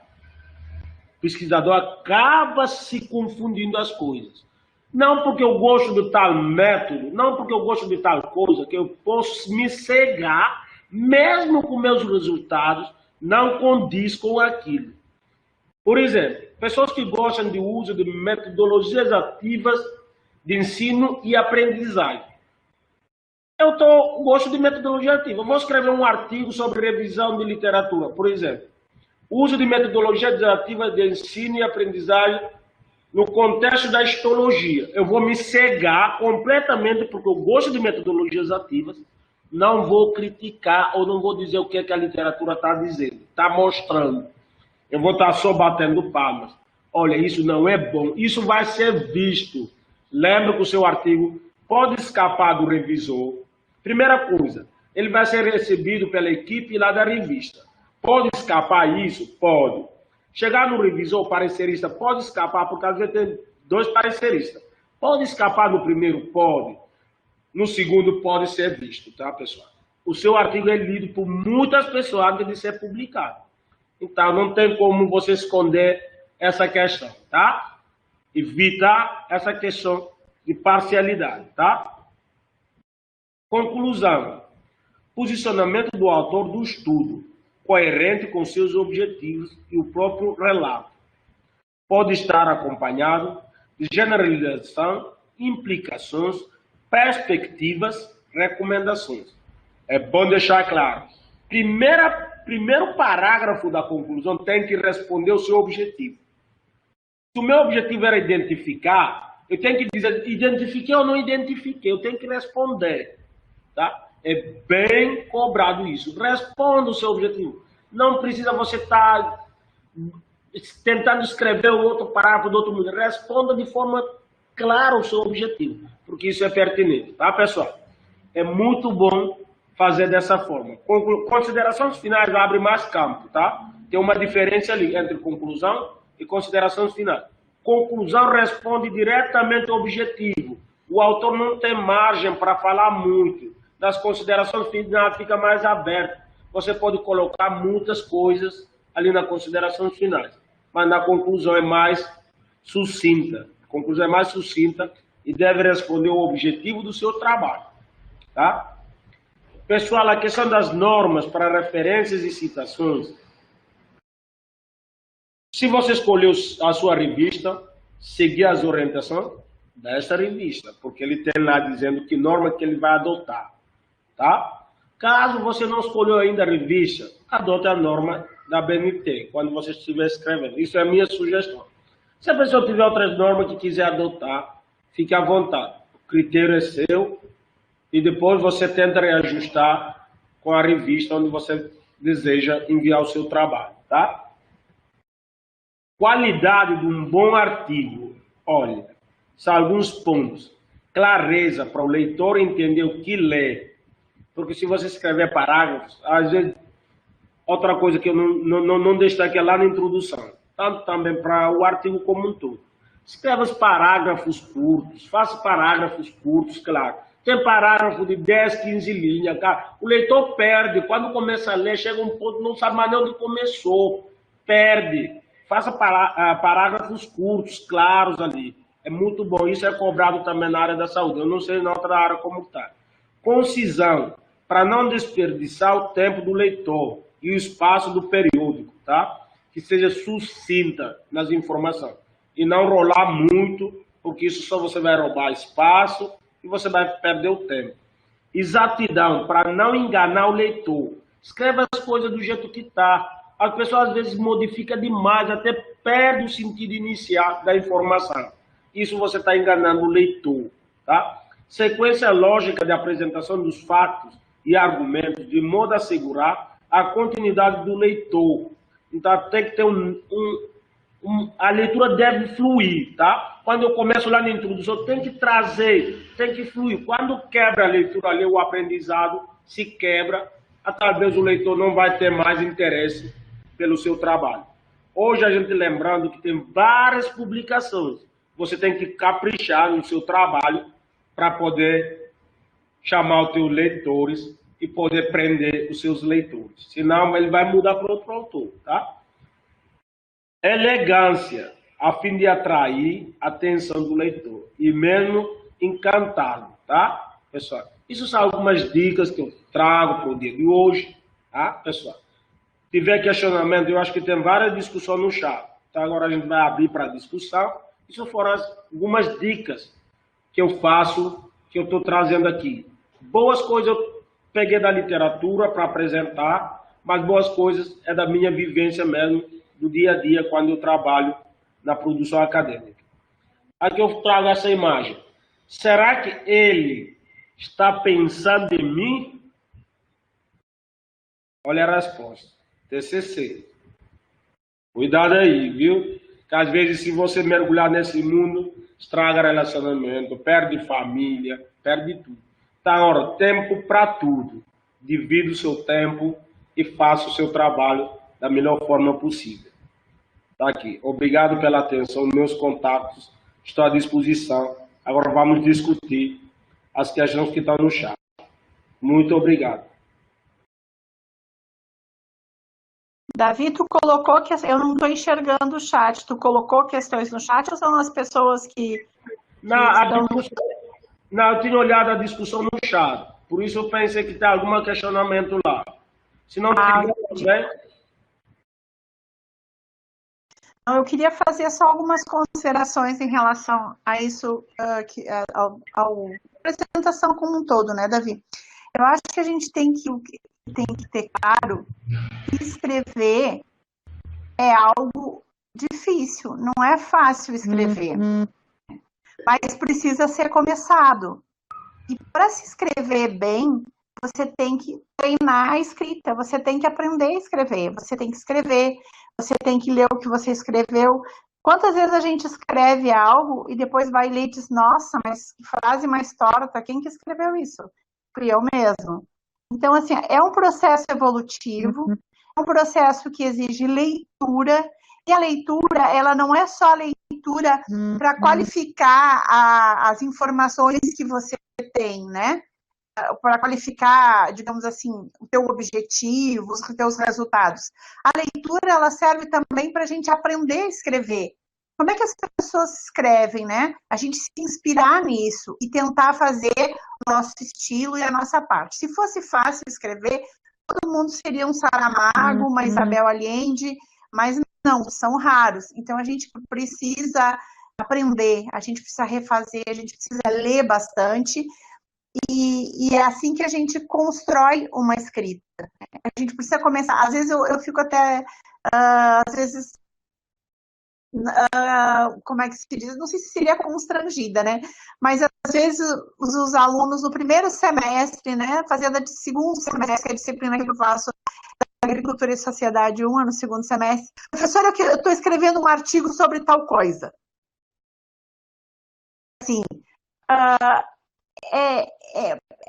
O pesquisador acaba se confundindo as coisas. Não porque eu gosto de tal método, não porque eu gosto de tal coisa, que eu posso me cegar, mesmo com meus resultados não condiz com aquilo. Por exemplo, pessoas que gostam do uso de metodologias ativas de ensino e aprendizagem. Eu gosto de metodologia ativa. Eu vou escrever um artigo sobre revisão de literatura, por exemplo. Uso de metodologias ativas de ensino e aprendizagem no contexto da histologia. Eu vou me cegar completamente porque eu gosto de metodologias ativas, não vou criticar ou não vou dizer o que a literatura está dizendo, está mostrando. Eu vou estar só batendo palmas. Olha, isso não é bom. Isso vai ser visto. Lembra que o seu artigo pode escapar do revisor. Primeira coisa, ele vai ser recebido pela equipe lá da revista. Pode escapar isso? Pode. Chegar no revisor, o parecerista pode escapar, porque às vezes tem dois pareceristas. Pode escapar no primeiro? Pode. No segundo, pode ser visto, tá, pessoal? O seu artigo é lido por muitas pessoas antes de ser publicado. Então, não tem como você esconder essa questão, tá? evitar essa questão de parcialidade, tá? Conclusão. Posicionamento do autor do estudo, coerente com seus objetivos e o próprio relato. Pode estar acompanhado de generalização, implicações, perspectivas, recomendações. É bom deixar claro. Primeiro parágrafo da conclusão tem que responder o seu objetivo. Se o meu objetivo era identificar, eu tenho que dizer, identifiquei ou não identifiquei, eu tenho que responder, tá? É bem cobrado isso. Responda o seu objetivo. Não precisa você estar tentando escrever o outro parágrafo do outro mundo. Responda de forma clara o seu objetivo, porque isso é pertinente, tá, pessoal? É muito bom fazer dessa forma. Considerações finais abre mais campo, tá? Tem uma diferença ali entre conclusão e considerações finais. Conclusão responde diretamente ao objetivo. O autor não tem margem para falar muito. Das considerações finais fica mais aberto. Você pode colocar muitas coisas ali nas considerações finais, mas na conclusão é mais sucinta. A conclusão é mais sucinta e deve responder ao objetivo do seu trabalho, tá? Pessoal, a questão das normas para referências e citações. Se você escolheu a sua revista, seguir as orientações dessa revista, porque ele tem lá dizendo que norma que ele vai adotar, tá? Caso você não escolheu ainda a revista, adote a norma da BNT, quando você estiver escrevendo. Isso é a minha sugestão. Se a pessoa tiver outras normas que quiser adotar, fique à vontade. O critério é seu e depois você tenta reajustar com a revista onde você deseja enviar o seu trabalho, tá? Qualidade de um bom artigo. Olha, são alguns pontos. Clareza para o leitor entender o que lê. Porque se você escrever parágrafos, às vezes, outra coisa que eu não destaquei lá na introdução, tanto também para o artigo como um todo. Escreva os parágrafos curtos, faça parágrafos curtos, claro. Tem parágrafo de 10, 15 linhas, cara. O leitor perde, quando começa a ler, chega um ponto, não sabe mais nem onde começou. Perde. Faça parágrafos curtos, claros ali. É muito bom. Isso é cobrado também na área da saúde. Eu não sei na outra área como está. Concisão, para não desperdiçar o tempo do leitor e o espaço do periódico, tá? Que seja sucinta nas informações. E não rolar muito, porque isso só você vai roubar espaço e você vai perder o tempo. Exatidão, para não enganar o leitor. Escreva as coisas do jeito que está. As pessoas às vezes modificam demais, até perde o sentido inicial da informação. Isso você está enganando o leitor, tá? Sequência lógica de apresentação dos fatos e argumentos, de modo a assegurar a continuidade do leitor. Então tem que ter a leitura deve fluir, tá? Quando eu começo lá na introdução, tem que trazer, tem que fluir. Quando quebra a leitura ali, o aprendizado se quebra, talvez o leitor não vai ter mais interesse pelo seu trabalho. Hoje a gente lembrando que tem várias publicações. Você tem que caprichar no seu trabalho para poder chamar os teus leitores e poder prender os seus leitores. Senão ele vai mudar para outro autor, tá? Elegância, a fim de atrair a atenção do leitor e mesmo encantá-lo, tá, pessoal? Isso são algumas dicas que eu trago para o dia de hoje, tá, pessoal? Se tiver questionamento, eu acho que tem várias discussões no chat. Então agora a gente vai abrir para discussão. Isso foram algumas dicas que eu faço, que eu estou trazendo aqui. Boas coisas eu peguei da literatura para apresentar, mas boas coisas é da minha vivência mesmo, do dia a dia, quando eu trabalho na produção acadêmica. Aqui eu trago essa imagem. Será que ele está pensando em mim? Olha a resposta. TCC. Cuidado aí, viu? Que às vezes, se você mergulhar nesse mundo, estraga relacionamento, perde família, perde tudo. Então, ora, tempo para tudo. Divida o seu tempo e faça o seu trabalho da melhor forma possível. Tá aqui. Obrigado pela atenção, meus contatos. Estou à disposição. Agora vamos discutir as questões que estão no chat. Muito obrigado. Davi, tu colocou que eu não estou enxergando o chat. Tu colocou questões no chat ou são as pessoas que estão... Não, eu tinha olhado a discussão no chat. Por isso eu pensei que tem algum questionamento lá. Se não tiver também... Eu queria fazer só algumas considerações em relação a isso, à apresentação como um todo, né, Davi? Eu acho que a gente tem que ter claro que escrever é algo difícil, não é fácil escrever, mas precisa ser começado. E para se escrever bem, você tem que treinar a escrita, você tem que aprender a escrever, você tem que escrever, você tem que ler o que você escreveu. Quantas vezes a gente escreve algo e depois vai ler e diz, nossa, mas que frase mais torta, quem que escreveu isso? Fui eu mesmo. Então, assim, é um processo evolutivo, é um processo que exige leitura, e a leitura, ela não é só leitura para qualificar as informações que você tem, né? Para qualificar, digamos assim, o teu objetivo, os teus resultados. A leitura, ela serve também para a gente aprender a escrever. Como é que as pessoas escrevem, né? A gente se inspirar nisso e tentar fazer o nosso estilo e a nossa parte. Se fosse fácil escrever, todo mundo seria um Saramago, uma Isabel Allende, mas não, são raros. Então, a gente precisa aprender, a gente precisa refazer, a gente precisa ler bastante, e é assim que a gente constrói uma escrita. A gente precisa começar. Às vezes eu fico até, às vezes, como é que se diz? Não sei se seria constrangida, né? Mas às vezes os alunos no primeiro semestre, né, fazendo de segundo semestre, que é a disciplina que eu faço, Agricultura e Sociedade 1, no segundo semestre, professora, eu estou escrevendo um artigo sobre tal coisa. Assim,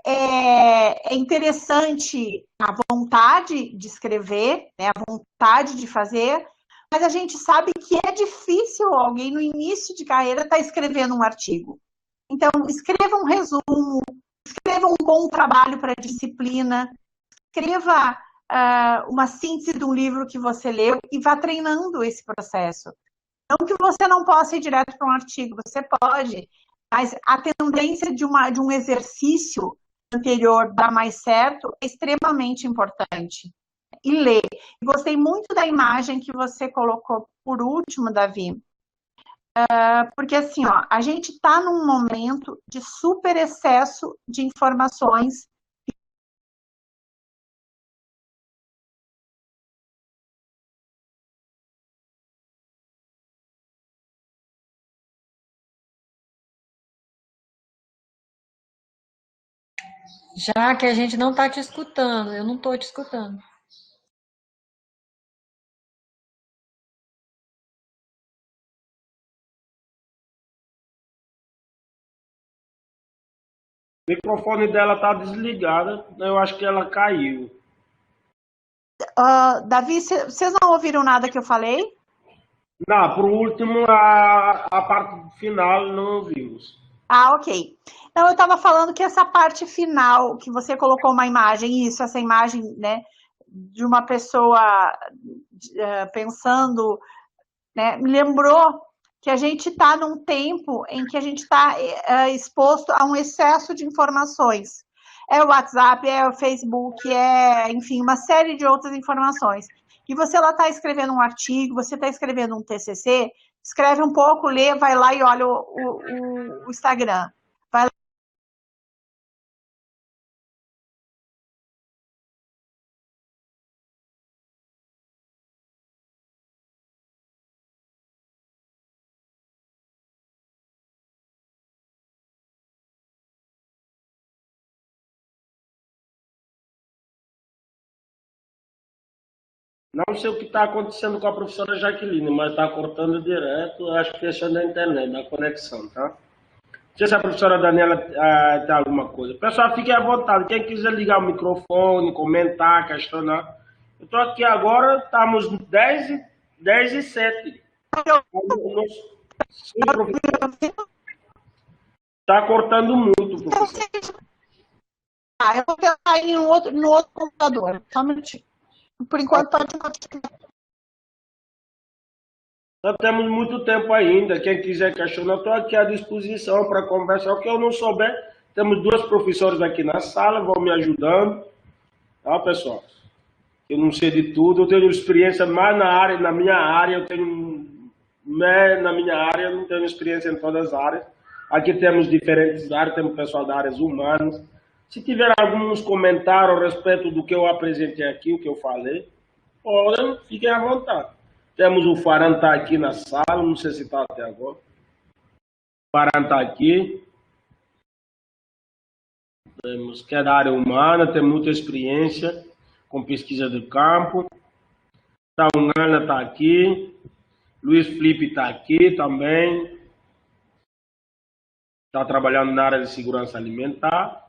é interessante a vontade de escrever, né, a vontade de fazer, mas a gente sabe que é difícil alguém no início de carreira estar escrevendo um artigo. Então, escreva um resumo, escreva um bom trabalho para a disciplina, escreva uma síntese de um livro que você leu e vá treinando esse processo. Não que você não possa ir direto para um artigo, você pode, mas a tendência de um exercício anterior dar mais certo é extremamente importante. E ler. Gostei muito da imagem que você colocou por último, Davi, porque assim, ó, a gente está num momento de super excesso de informações. Já que a gente não está te escutando, eu não estou te escutando. O microfone dela está desligado, eu acho que ela caiu. Davi, vocês não ouviram nada que eu falei? Não, por último, a parte final não ouvimos. Ok. Então, eu estava falando que essa parte final, que você colocou uma imagem, essa imagem, né, de uma pessoa pensando, né, me lembrou que a gente está num tempo em que a gente está exposto a um excesso de informações. É o WhatsApp, é o Facebook, enfim, uma série de outras informações. E você lá está escrevendo um artigo, você está escrevendo um TCC, escreve um pouco, lê, vai lá e olha o Instagram. Vai lá. Não sei o que está acontecendo com a professora Jaqueline, mas está cortando direto, acho que é só da internet, da conexão, tá? Não sei se a professora Daniela tem alguma coisa. Pessoal, fiquem à vontade. Quem quiser ligar o microfone, comentar, questionar. Eu estou aqui agora, estamos 10h07. Sim, professor. Está cortando muito, professor. Eu vou tentar ir no outro computador. Só um minutinho. Por enquanto, pode continuar. Nós temos muito tempo ainda. Quem quiser questionar, estou aqui à disposição para conversar. O que eu não souber, temos duas professores aqui na sala, vão me ajudando. Tá, pessoal? Eu não sei de tudo, eu tenho experiência mais na minha área, na minha área, eu não tenho experiência em todas as áreas. Aqui temos diferentes áreas, temos pessoal da áreas humanas. Se tiver alguns comentários a respeito do que eu apresentei aqui, o que eu falei, podem, fiquem à vontade. Temos o Faran tá aqui na sala, não sei se está até agora. O Faran está aqui. Temos que é da área humana, tem muita experiência com pesquisa de campo. Taungana está aqui. Luiz Felipe está aqui também. Está trabalhando na área de segurança alimentar.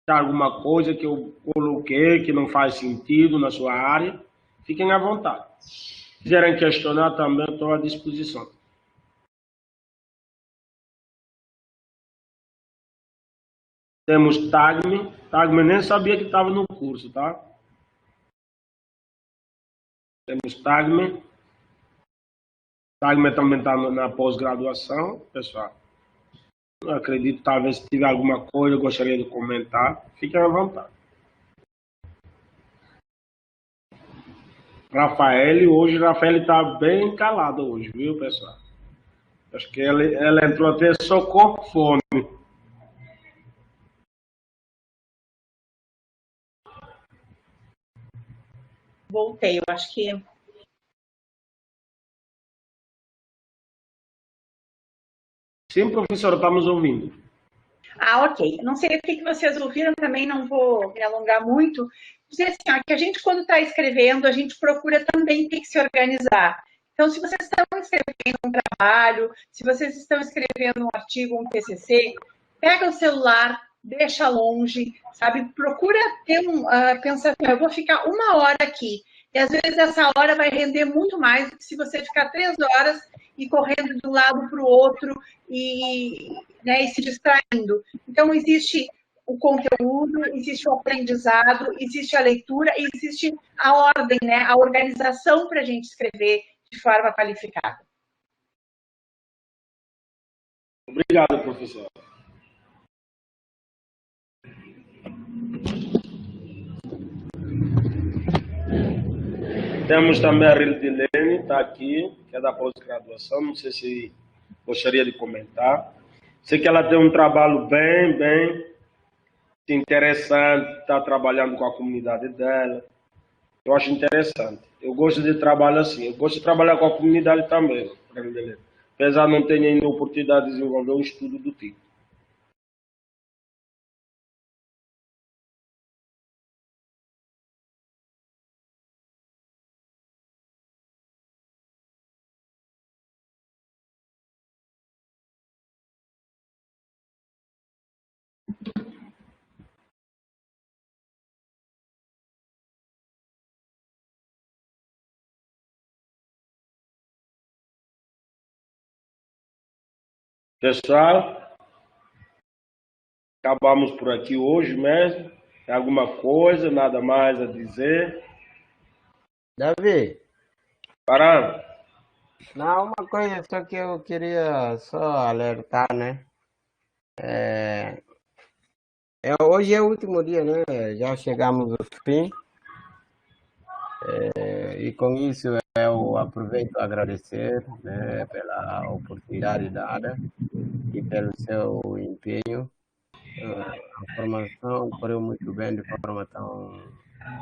Tem alguma coisa que eu coloquei que não faz sentido na sua área, fiquem à vontade. Se quiserem questionar também, estou à disposição. Temos Tagme. Tagme nem sabia que estava no curso, tá? Temos Tagme. Tagme também está na pós-graduação, pessoal. Eu acredito, talvez, se tiver alguma coisa, eu gostaria de comentar. Fiquem à vontade. Rafael está bem calado hoje, viu, pessoal? Acho que ela entrou até só com fome. Voltei, eu acho que... Sim, professora, estamos ouvindo. Ah, ok. Não sei o que vocês ouviram, também não vou me alongar muito. Dizer assim, ó, que a gente, quando está escrevendo, a gente procura também ter que se organizar. Então, se vocês estão escrevendo um trabalho, se vocês estão escrevendo um artigo, um TCC, pega o celular, deixa longe, sabe? Procura ter pensar assim, eu vou ficar 1 hora aqui. E às vezes essa hora vai render muito mais do que se você ficar 3 horas e correndo de um lado para o outro e se distraindo. Então, existe o conteúdo, existe o aprendizado, existe a leitura e existe a ordem, a organização para a gente escrever de forma qualificada. Obrigado, professor. Temos também a Rildelene, está aqui, que é da pós-graduação, não sei se gostaria de comentar. Sei que ela tem um trabalho bem interessante, está trabalhando com a comunidade dela. Eu acho interessante. Eu gosto de trabalho assim, eu gosto de trabalhar com a comunidade também, Rildelene. Apesar de não ter ainda a oportunidade de desenvolver um estudo do tipo. Pessoal, acabamos por aqui hoje mesmo. Tem alguma coisa, nada mais a dizer? Davi, Parando. não, uma coisa só que eu queria só alertar, né? Hoje é o último dia, né? Já chegamos ao fim. E com isso eu aproveito a agradecer, né, pela oportunidade dada e pelo seu empenho. A formação correu muito bem de forma tão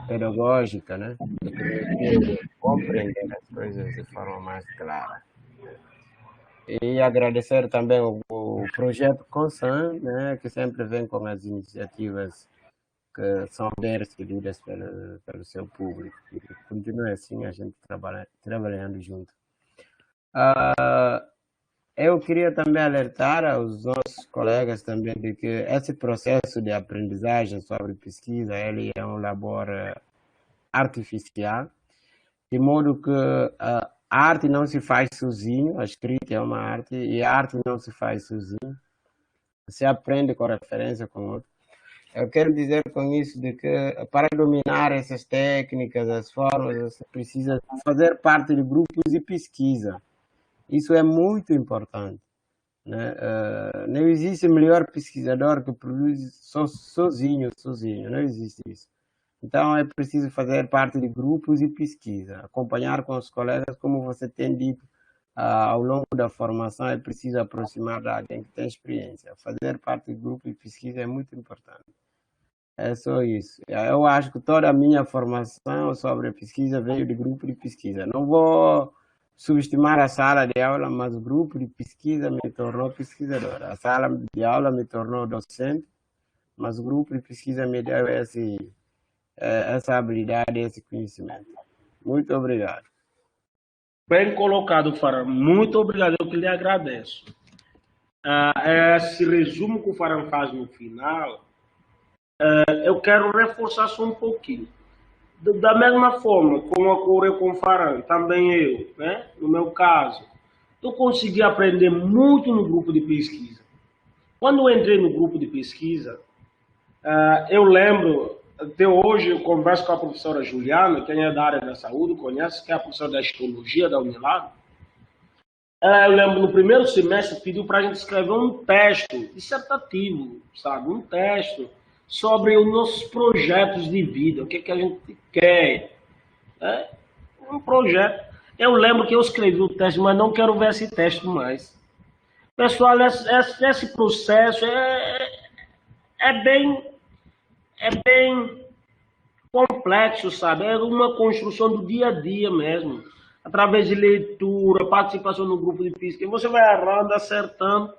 pedagógica, né? Que permitiu compreender as coisas de forma mais clara. E agradecer também o projeto Consan, né, que sempre vem com as iniciativas que são bem recebidas pelo seu público. E continue assim, a gente trabalhando junto. Eu queria também alertar aos nossos colegas também de que esse processo de aprendizagem sobre pesquisa, ele é um labor artificial, de modo que a arte não se faz sozinho, a escrita é uma arte, e a arte não se faz sozinho. Você aprende com referência com outro. Eu quero dizer com isso de que para dominar essas técnicas, as formas, você precisa fazer parte de grupos de pesquisa. Isso é muito importante, né? Não existe melhor pesquisador que produz sozinho, não existe isso. Então é preciso fazer parte de grupos de pesquisa, acompanhar com os colegas, como você tem dito, ao longo da formação é preciso aproximar de alguém que tem experiência. Fazer parte de grupo de pesquisa é muito importante. É só isso. Eu acho que toda a minha formação sobre a pesquisa veio de grupo de pesquisa. Não vou subestimar a sala de aula, mas o grupo de pesquisa me tornou pesquisador. A sala de aula me tornou docente, mas o grupo de pesquisa me deu essa habilidade, esse conhecimento. Muito obrigado. Bem colocado, Faram. Muito obrigado, eu que lhe agradeço. Esse resumo que o Faram faz no final, eu quero reforçar só um pouquinho. Da mesma forma como ocorreu com o Faram, também eu, né? No meu caso, eu consegui aprender muito no grupo de pesquisa. Quando eu entrei no grupo de pesquisa, eu lembro, até hoje eu converso com a professora Juliana, quem é da área da saúde, conhece, que é a professora da histologia da Unilab. Eu lembro, no primeiro semestre, pediu para a gente escrever um texto dissertativo, sabe? Um texto sobre os nossos projetos de vida, o que a gente quer. Um projeto. Eu lembro que eu escrevi o texto, mas não quero ver esse texto mais. Pessoal, esse processo é bem complexo, sabe? É uma construção do dia a dia mesmo. Através de leitura, participação no grupo de pesquisa, você vai errando, acertando,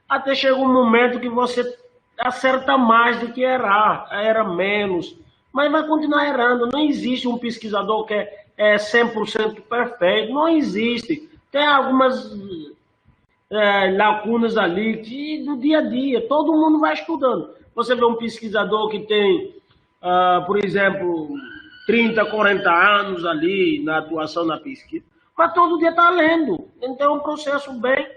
até chega um momento que você acerta mais do que erra menos, mas vai continuar errando. Não existe um pesquisador que é 100% perfeito, não existe. Tem algumas lacunas ali do dia a dia, todo mundo vai estudando. Você vê um pesquisador que tem, por exemplo, 30, 40 anos ali na atuação na pesquisa, mas todo dia está lendo. Então é um processo bem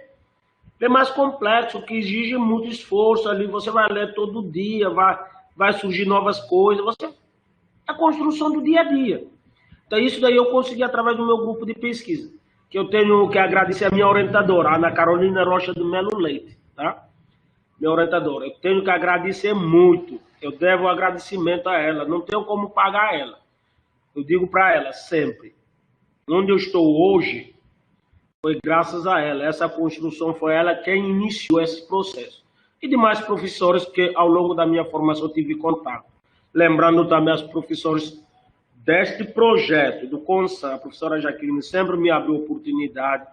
mais complexo, que exige muito esforço ali. Você vai ler todo dia, vai surgir novas coisas. É a construção do dia a dia. Então isso daí eu consegui através do meu grupo de pesquisa, que eu tenho que agradecer a minha orientadora, Ana Carolina Rocha do Melo Leite, tá? Minha orientadora. Eu tenho que agradecer muito. Eu devo agradecimento a ela. Não tenho como pagar ela. Eu digo para ela sempre, onde eu estou hoje foi graças a ela. Essa construção foi ela quem iniciou esse processo. E demais professores que ao longo da minha formação eu tive contato. Lembrando também as professores deste projeto, do CONSAN, a professora Jaqueline sempre me abriu oportunidade.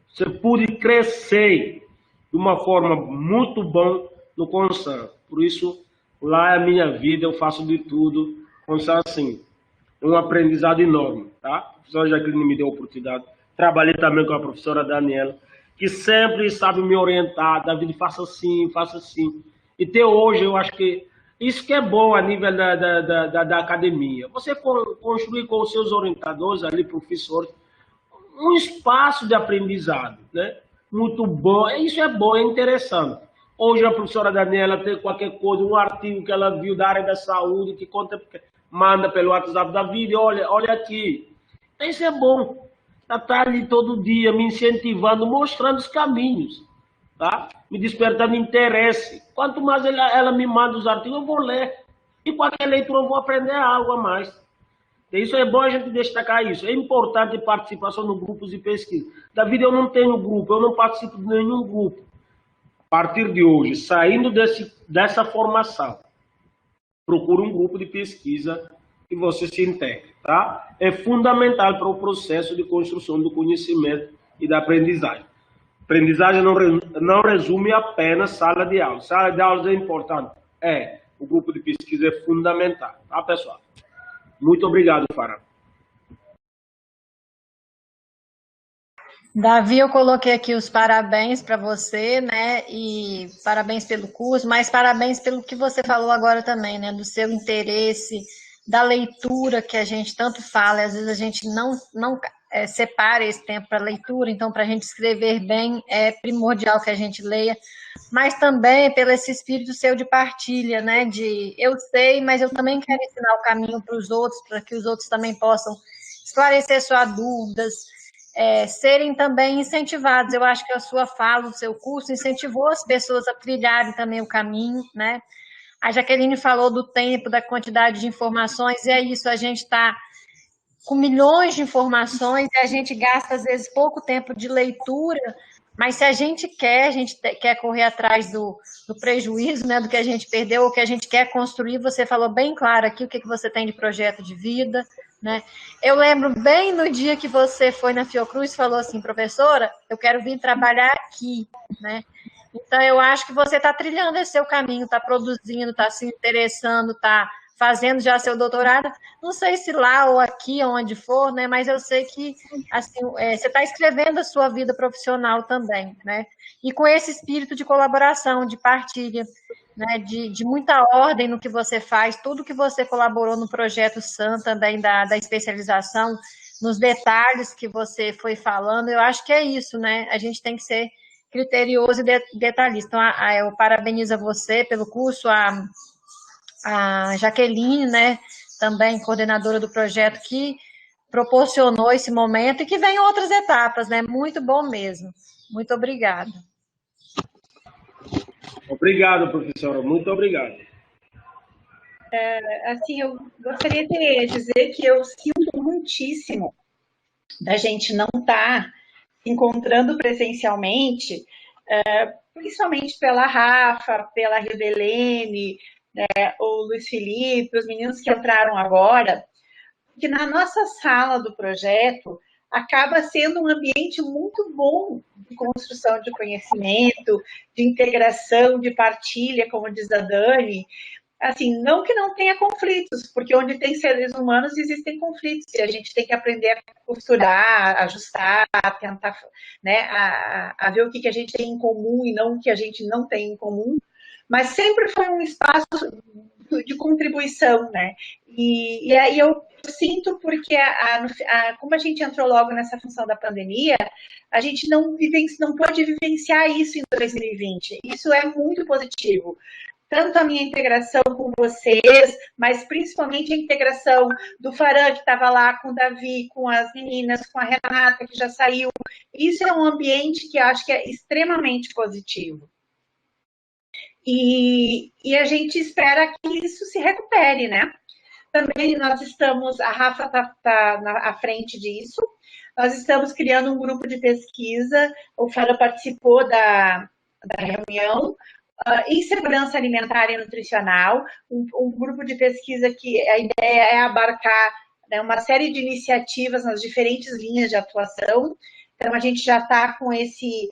Você pude crescer de uma forma muito boa no CONSAN. Por isso, lá é a minha vida, eu faço de tudo. CONSAN, assim, um aprendizado enorme, tá? A professora Jaqueline me deu a oportunidade. Trabalhei também com a professora Daniela, que sempre sabe me orientar. David, faça assim, faça assim. E até hoje eu acho que isso que é bom a nível da academia. Você construir com os seus orientadores ali, professores, um espaço de aprendizado, né? Muito bom. Isso é bom, é interessante. Hoje a professora Daniela tem qualquer coisa, um artigo que ela viu da área da saúde, que manda pelo WhatsApp da vida, olha aqui. Isso é bom. Ela está ali todo dia me incentivando, mostrando os caminhos, tá? Me despertando interesse. Quanto mais ela me manda os artigos, eu vou ler. E com aquela leitura eu vou aprender algo a mais. Isso é bom a gente destacar isso. É importante a participação no grupos de pesquisa. David, eu não tenho grupo, eu não participo de nenhum grupo. A partir de hoje, saindo dessa formação, procure um grupo de pesquisa que você se integre, tá? É fundamental para o processo de construção do conhecimento e da aprendizagem. Aprendizagem não resume apenas sala de aula. Sala de aula é importante. O grupo de pesquisa é fundamental, tá, pessoal? Muito obrigado, Faram. Davi, eu coloquei aqui os parabéns para você, né? E parabéns pelo curso, mas parabéns pelo que você falou agora também, né? Do seu interesse, da leitura que a gente tanto fala, e às vezes a gente não separa esse tempo para leitura, então, para a gente escrever bem, é primordial que a gente leia, mas também pelo esse espírito seu de partilha, né? De eu sei, mas eu também quero ensinar o caminho para os outros, para que os outros também possam esclarecer suas dúvidas, serem também incentivados. Eu acho que a sua fala, o seu curso, incentivou as pessoas a trilharem também o caminho, né? A Jaqueline falou do tempo, da quantidade de informações, e é isso, a gente está com milhões de informações e a gente gasta, às vezes, pouco tempo de leitura, mas se a gente quer correr atrás do prejuízo, né, do que a gente perdeu, ou que a gente quer construir, você falou bem claro aqui o que você tem de projeto de vida, né? Eu lembro bem no dia que você foi na Fiocruz e falou assim, professora, eu quero vir trabalhar aqui, né? Então, eu acho que você está trilhando esse seu caminho, está produzindo, está se interessando, está fazendo já seu doutorado, não sei se lá ou aqui, onde for, né? Mas eu sei que assim, você está escrevendo a sua vida profissional também, né? E com esse espírito de colaboração, de partilha, né? De muita ordem no que você faz, tudo que você colaborou no projeto SAM também da especialização, nos detalhes que você foi falando, eu acho que é isso, né? A gente tem que ser criterioso e detalhista. Então, eu parabenizo a você pelo curso, a Jaqueline, né, também coordenadora do projeto, que proporcionou esse momento e que vem outras etapas, né? Muito bom mesmo. Muito obrigada. Obrigado, professora. Muito obrigado. Assim, eu gostaria de dizer que eu sinto muitíssimo da gente não estar se encontrando presencialmente, principalmente pela Rafa, pela Rivelene, né, o Luiz Felipe, os meninos que entraram agora, que na nossa sala do projeto acaba sendo um ambiente muito bom de construção de conhecimento, de integração, de partilha, como diz a Dani. Assim, não que não tenha conflitos, porque onde tem seres humanos existem conflitos, e a gente tem que aprender a costurar, a ajustar, a tentar, né, a ver o que a gente tem em comum e não o que a gente não tem em comum, mas sempre foi um espaço de contribuição, né? E aí eu sinto porque como a gente entrou logo nessa função da pandemia, a gente não pôde vivenciar isso em 2020. Isso é muito positivo. Tanto a minha integração com vocês, mas principalmente a integração do Faran, que estava lá com o Davi, com as meninas, com a Renata, que já saiu. Isso é um ambiente que eu acho que é extremamente positivo. E a gente espera que isso se recupere, né? Também nós estamos, a Rafa está à frente disso, nós estamos criando um grupo de pesquisa, o Fara participou da reunião, em segurança alimentar e nutricional, um grupo de pesquisa que a ideia é abarcar, né, uma série de iniciativas nas diferentes linhas de atuação. Então, a gente já está com esse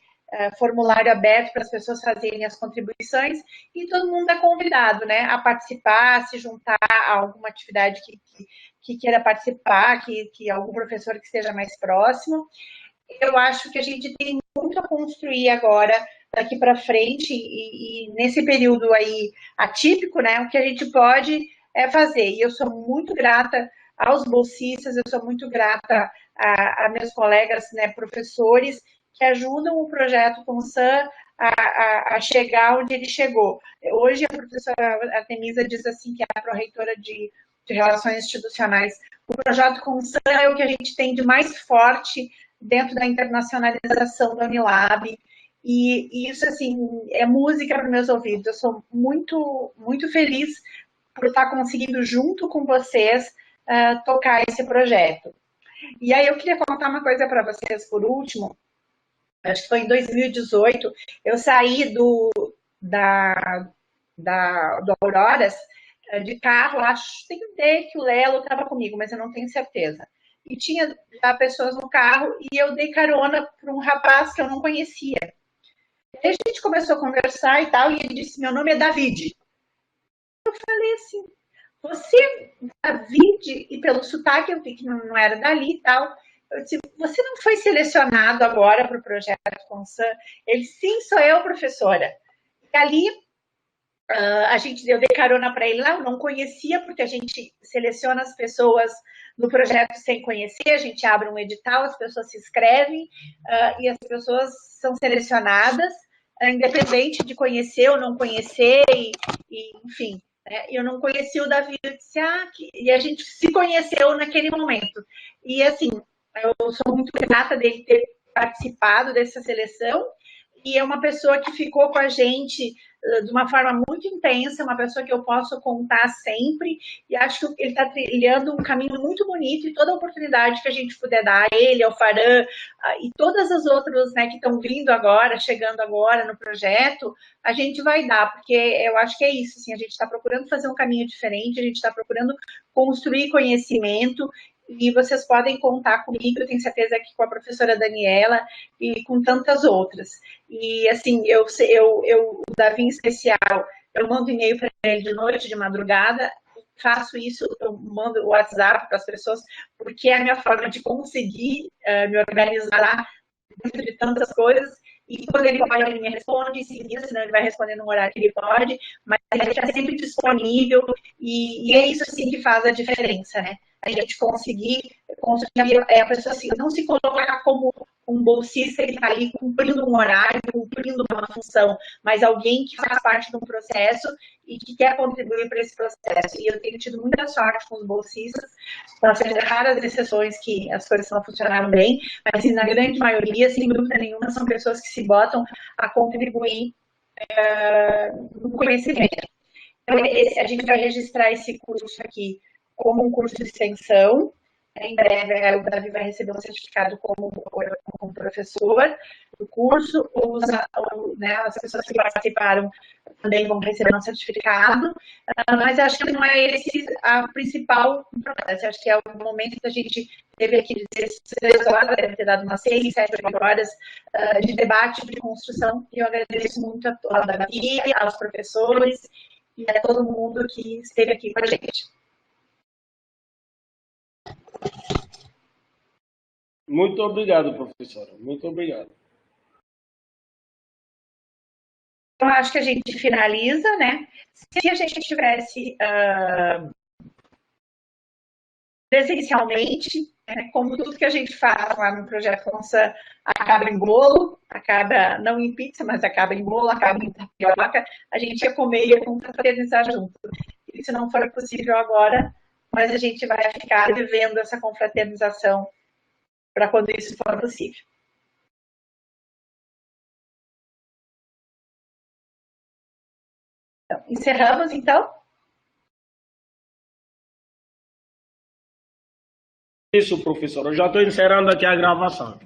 formulário aberto para as pessoas fazerem as contribuições, e todo mundo é convidado, né, a participar, a se juntar a alguma atividade que queira participar, que algum professor que esteja mais próximo. Eu acho que a gente tem muito a construir agora, daqui para frente, e nesse período aí atípico, né, o que a gente pode fazer. E eu sou muito grata aos bolsistas, eu sou muito grata a meus colegas, né, professores, que ajudam o projeto Consan a chegar onde ele chegou. Hoje, a professora Artemisa diz assim, que é a pró-reitora de Relações Institucionais. O projeto Consan é o que a gente tem de mais forte dentro da internacionalização da Unilab, e isso, assim, é música para os meus ouvidos. Eu sou muito, muito feliz por estar conseguindo, junto com vocês, tocar esse projeto. E aí eu queria contar uma coisa para vocês, por último. Acho que foi em 2018, eu saí do Auroras de carro, tenho ideia que o Lelo estava comigo, mas eu não tenho certeza. E tinha já pessoas no carro, e eu dei carona para um rapaz que eu não conhecia. E a gente começou a conversar e tal, e ele disse, meu nome é David. Eu falei assim, você, David, e pelo sotaque eu vi que não era dali e tal. Eu disse, você não foi selecionado agora para o projeto Consan? Ele, sim, sou eu, professora. E ali eu dei carona para ele lá, eu não conhecia, porque a gente seleciona as pessoas no projeto sem conhecer, a gente abre um edital, as pessoas se inscrevem e as pessoas são selecionadas, independente de conhecer ou não conhecer, enfim. Né? Eu não conhecia o Davi, eu disse, e a gente se conheceu naquele momento. E assim, eu sou muito grata dele ter participado dessa seleção, e é uma pessoa que ficou com a gente de uma forma muito intensa, uma pessoa que eu posso contar sempre, e acho que ele está trilhando um caminho muito bonito, e toda a oportunidade que a gente puder dar a ele, ao Faran, e todas as outras, né, que estão vindo agora, chegando agora no projeto, a gente vai dar, porque eu acho que é isso, assim, a gente está procurando fazer um caminho diferente, a gente está procurando construir conhecimento, e vocês podem contar comigo, eu tenho certeza que com a professora Daniela e com tantas outras. E, assim, o Davi em especial, eu mando e-mail para ele de noite, de madrugada, faço isso, eu mando o WhatsApp para as pessoas, porque é a minha forma de conseguir me organizar dentro de tantas coisas, e quando ele pode, ele me responde, senão ele vai responder no horário que ele pode, mas ele está sempre disponível, e é isso, assim, que faz a diferença, né? A gente conseguir a pessoa assim, não se colocar como um bolsista que está ali cumprindo um horário, cumprindo uma função, mas alguém que faz parte de um processo e que quer contribuir para esse processo. E eu tenho tido muita sorte com os bolsistas, para ser raras exceções que as coisas não funcionaram bem, mas na grande maioria, sem dúvida nenhuma, são pessoas que se botam a contribuir no conhecimento. Então, a gente vai registrar esse curso aqui como um curso de extensão. Em breve, o Davi vai receber um certificado como professor do curso, as pessoas que participaram também vão receber um certificado, mas acho que não é esse a principal importância. Acho que é o momento que a gente teve aqui de 16 horas, deve ter dado umas 6, 7 horas de debate, de construção, e eu agradeço muito a Davi, aos professores e a todo mundo que esteve aqui com a gente. Muito obrigado, professora. Muito obrigado. Então, acho que a gente finaliza, né? Se a gente tivesse presencialmente, né, como tudo que a gente faz lá no Projeto Consa acaba em bolo, acaba não em pizza, mas acaba em bolo, acaba em tapioca, a gente ia comer e ia confraternizar junto. Isso não foi possível agora, mas a gente vai ficar vivendo essa confraternização para quando isso for possível. Então, encerramos, então? Isso, professor. Eu já estou encerrando aqui a gravação.